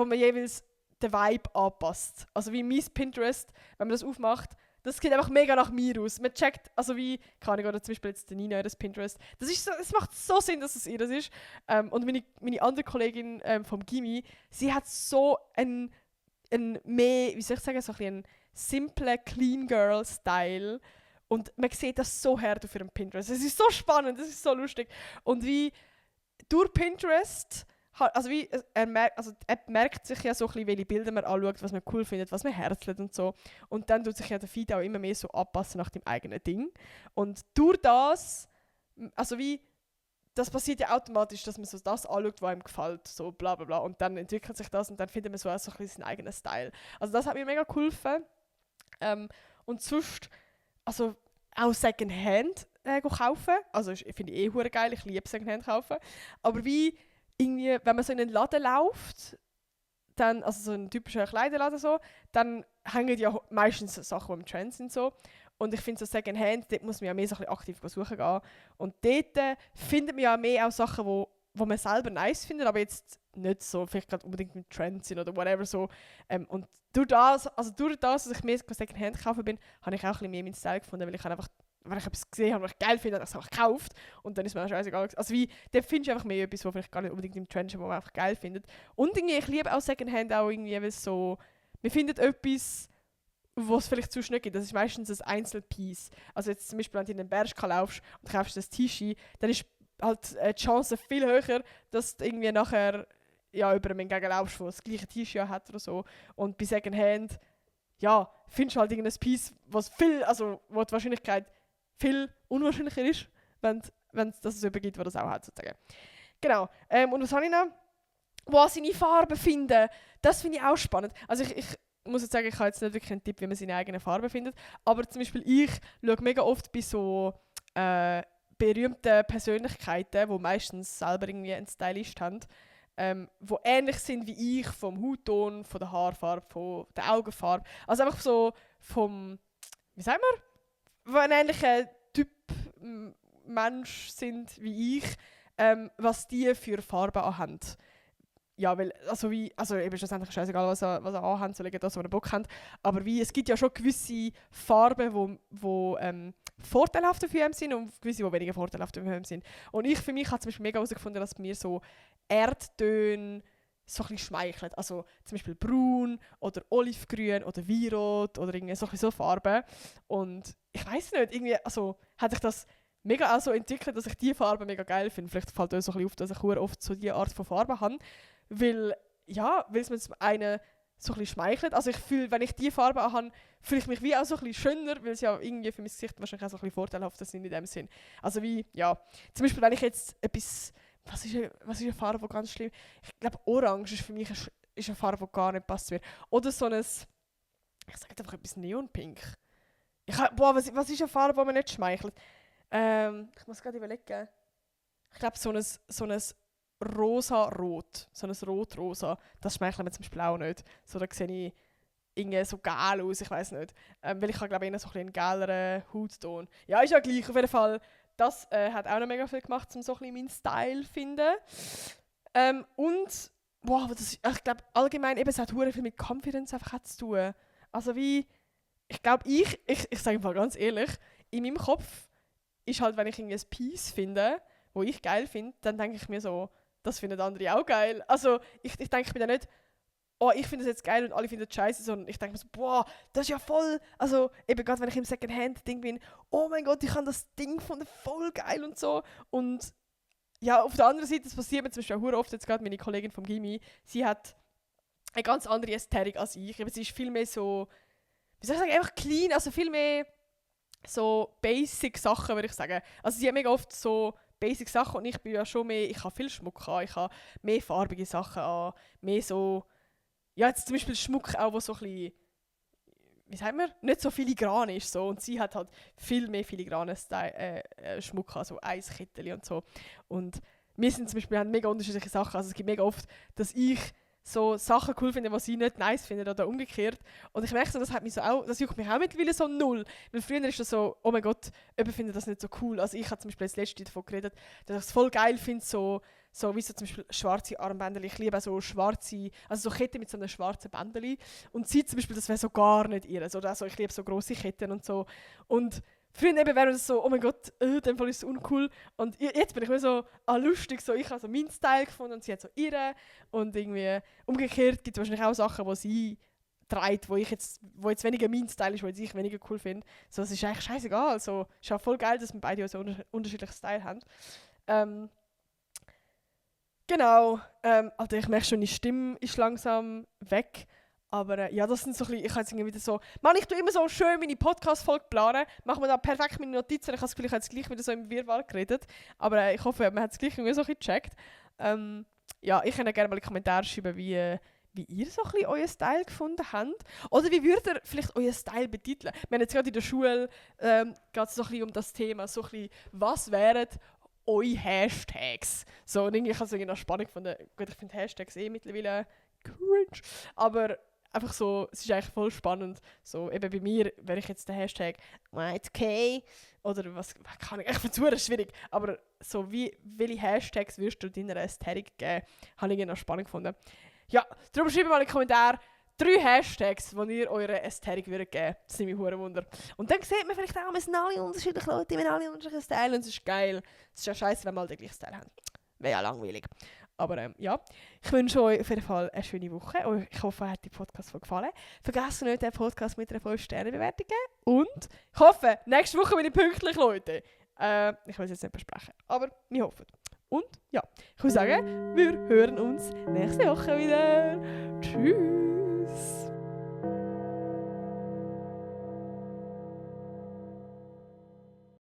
man jeweils den Vibe anpasst. Also wie mein Pinterest, wenn man das aufmacht, das sieht einfach mega nach mir aus. Man checkt, also wie, keine Ahnung, oder zum Beispiel jetzt der Nina, das Pinterest. Es macht so Sinn, dass es ihr das ist. Und meine andere Kollegin vom Gimmi, sie hat so ein mehr, wie soll ich sagen, so ein simplen Clean Girl Style. Und man sieht das so hart auf ihrem Pinterest. Es ist so spannend, es ist so lustig. Und wie durch Pinterest, also wie, die App merkt sich ja so ein bisschen, welche Bilder man anschaut, was man cool findet, was man herzelt und so. Und dann tut sich ja der Feed auch immer mehr so anpassen nach dem eigenen Ding. Und durch das, also wie, das passiert ja automatisch, dass man so das anschaut, was einem gefällt, so bla bla bla. Und dann entwickelt sich das und dann findet man so auch so ein bisschen seinen eigenen Style. Also das hat mir mega geholfen. Und sonst, also auch Secondhand kaufen. Also ich finde ich hure geil, ich liebe Secondhand kaufen. Aber wie irgendwie, wenn man so in einen Laden läuft, dann, also so ein typischer Kleiderladen so, dann hängen ja meistens Sachen, die im Trend sind so. Und ich finde so Secondhand, dort muss man ja mehr so ein bisschen aktiv suchen gehen. Und dort findet man ja mehr auch Sachen, wo man selber nice findet, aber jetzt nicht so vielleicht gerade unbedingt mit Trend sind oder whatever so. Und durch das, dass ich mehr Secondhand kaufen bin, habe ich auch ein bisschen mehr meinen Style gefunden, weil ich einfach, wenn ich etwas gesehen habe, was ich geil finde, habe ich es einfach gekauft und dann ist mir auch scheißegal. Also wie, da findest du einfach mehr etwas, was vielleicht gar nicht unbedingt im Trend ist, was man einfach geil findet. Und irgendwie, ich liebe auch Secondhand auch irgendwie, weil es so, man findet etwas, was es vielleicht zu schnell gibt. Das ist meistens ein Einzelpiece. Also jetzt zum Beispiel, wenn du in den Bershka laufst und kaufst das T-Shirt, dann ist halt die Chance viel höher, dass du irgendwie nachher ja, über einen gegenlaufst, der das gleiche T-Shirt hat oder so. Und bei Secondhand, ja, findest du halt irgendein Piece, wo die Wahrscheinlichkeit viel unwahrscheinlicher ist, wenn es jemanden gibt, der das auch hat, sozusagen. Genau. Und was habe ich noch? Wo seine Farben finden, das finde ich auch spannend. Also ich muss jetzt sagen, ich habe jetzt nicht wirklich einen Tipp, wie man seine eigene Farbe findet, aber zum Beispiel ich schaue mega oft bei so berühmten Persönlichkeiten, die meistens selber irgendwie einen Stylist haben, die ähnlich sind wie ich, vom Hautton, von der Haarfarbe, von der Augenfarbe. Also einfach so vom, wie sagt man, wo ein ähnlicher Typ Mensch sind wie ich, was die für Farben anhaben. Ja, weil, eben schlussendlich scheißegal, was er anhaben, so legen das, was er Bock haben. Aber es gibt ja schon gewisse Farben, die vorteilhaft für ihn sind und gewisse, die weniger vorteilhaft für ihn sind. Und ich für mich habe zum Beispiel mega herausgefunden, dass mir so Erdtöne so ein bisschen schmeicheln. Also zum Beispiel braun oder olivgrün oder weinrot oder irgendwie so Farben. Und ich weiß nicht, irgendwie, hat sich das mega auch so entwickelt, dass ich diese Farbe mega geil finde. Vielleicht fällt euch so ein bisschen auf, dass ich oft so diese Art von Farbe habe. Weil es mir zum einen so ein bisschen schmeichelt. Also ich fühle, wenn ich diese Farbe habe, fühle ich mich wie auch so ein bisschen schöner, weil es ja irgendwie für mein Gesicht wahrscheinlich auch so ein bisschen vorteilhafter sind in dem Sinn. Also wie, ja, zum Beispiel wenn ich jetzt etwas, was ist eine Farbe, die ganz schlimm, ich glaube Orange ist für mich eine Farbe, die gar nicht passt mir. Oder so ein, ich sage einfach etwas Neonpink. Was ist eine Farbe, die mir nicht schmeichelt? Ich muss gerade überlegen. Ich glaube so ein rosa-rot, so ein rot-rosa, das schmeichelt mir zum Beispiel auch nicht. So, da sehe ich irgendwie so geil aus, ich weiß nicht. Weil ich habe glaube ich so ein einen geleren Hautton. Ja, ist ja gleich, auf jeden Fall. Das hat auch noch mega viel gemacht, um so ein bisschen meinen Style zu finden. Und, ich glaube allgemein, eben, es hat sehr viel mit Confidence einfach zu tun. Also wie, ich glaube, ich sage mal ganz ehrlich, in meinem Kopf ist halt, wenn ich irgendwie ein Piece finde, wo ich geil finde, dann denke ich mir so, das finden andere auch geil. Also ich denke mir dann nicht, oh, ich finde das jetzt geil und alle finden es scheiße, sondern ich denke mir so, boah, das ist ja voll, also eben gerade wenn ich im Secondhand-Ding bin, oh mein Gott, ich habe das Ding gefunden, voll geil und so. Und ja, auf der anderen Seite, das passiert mir zum Beispiel auch oft, jetzt gerade meine Kollegin vom Gymi, sie hat eine ganz andere Ästhetik als ich. Aber sie ist viel mehr so, wie soll ich sagen, einfach clean, also viel mehr so basic Sachen, würde ich sagen. Also sie hat mega oft so basic Sachen und ich bin ja schon mehr, ich habe viel Schmuck an, ich habe mehr farbige Sachen an, mehr so, ja jetzt zum Beispiel Schmuck auch, wo so ein bisschen, wie sagt man, nicht so filigran ist so und sie hat halt viel mehr filigranen Schmuck an, so Eiskettchen und so. Und wir sind zum Beispiel, haben mega unterschiedliche Sachen, also es gibt mega oft, dass ich so Sachen cool finde, die sie nicht nice finden oder umgekehrt. Und ich merke so, das juckt mich auch mittlerweile so null. Weil früher ist das so, oh mein Gott, jemand findet das nicht so cool. Also ich habe zum Beispiel das letzte davon geredet, dass ich es voll geil finde, so wie so zum Beispiel schwarze Armbänder. Ich liebe auch so schwarze, also so Ketten mit so einem schwarzen Bändchen. Und sie zum Beispiel, das wäre so gar nicht ihre. Also ich liebe so grosse Ketten und so. Und früher eben wäre das so, oh mein Gott, in dem Fall ist es uncool. Und jetzt bin ich mir so, lustig, so, ich habe so meinen Style gefunden und sie hat so ihre. Und irgendwie umgekehrt gibt es wahrscheinlich auch Sachen, die sie trägt, wo jetzt weniger mein Style ist, weil ich weniger cool finde. So, das ist eigentlich scheißegal. Also, ist auch voll geil, dass wir beide so unterschiedlichen Style haben. Genau. Also ich merke schon, die Stimme ist langsam weg. Aber ja, das sind so ein bisschen, ich habe jetzt irgendwie wieder so, Mann, ich tue immer so schön meine Podcast-Folge planen, mache mir da perfekt meine Notizen, ich habe das Gefühl, ich habe jetzt gleich wieder so im Wirrwarr geredet, aber ich hoffe, man hat es gleich irgendwie so ein bisschen gecheckt. Ja, ich kann gerne mal in die Kommentare schreiben, wie ihr so ein bisschen euren Style gefunden habt. Oder wie würdet ihr vielleicht euren Style betiteln? Wir haben jetzt gerade in der Schule, geht es so ein bisschen um das Thema, so ein bisschen, was wären eure Hashtags? So, und irgendwie habe ich es noch spannend gefunden. Gut, ich finde Hashtags mittlerweile cringe, aber einfach so, es ist eigentlich voll spannend. So, eben bei mir, wenn ich jetzt den Hashtag Y2K oder was kann ich finde es schwierig, aber so welche Hashtags würdest du deiner Ästhetik geben, habe ich noch spannend gefunden. Ja, darum schreibt mal in die Kommentare 3 Hashtags, die ihr eurer Ästhetik würdet geben. Das nimmt mich verdammt Wunder. Und dann sieht man vielleicht auch, wir sind alle unterschiedliche Leute, wir haben alle unterschiedliche Style und es ist geil. Es ist ja scheiße, wenn wir alle den gleichen Style haben. Wäre ja langweilig. Aber ja, ich wünsche euch auf jeden Fall eine schöne Woche. Ich hoffe, euch hat die Podcast gefallen. Vergesst nicht, den Podcast mit einer 5-Sterne-Bewertung zu geben. Und ich hoffe, nächste Woche bin ich pünktlich, Leute. Ich will es jetzt nicht besprechen, aber wir hoffen. Und ja, ich würde sagen, wir hören uns nächste Woche wieder. Tschüss.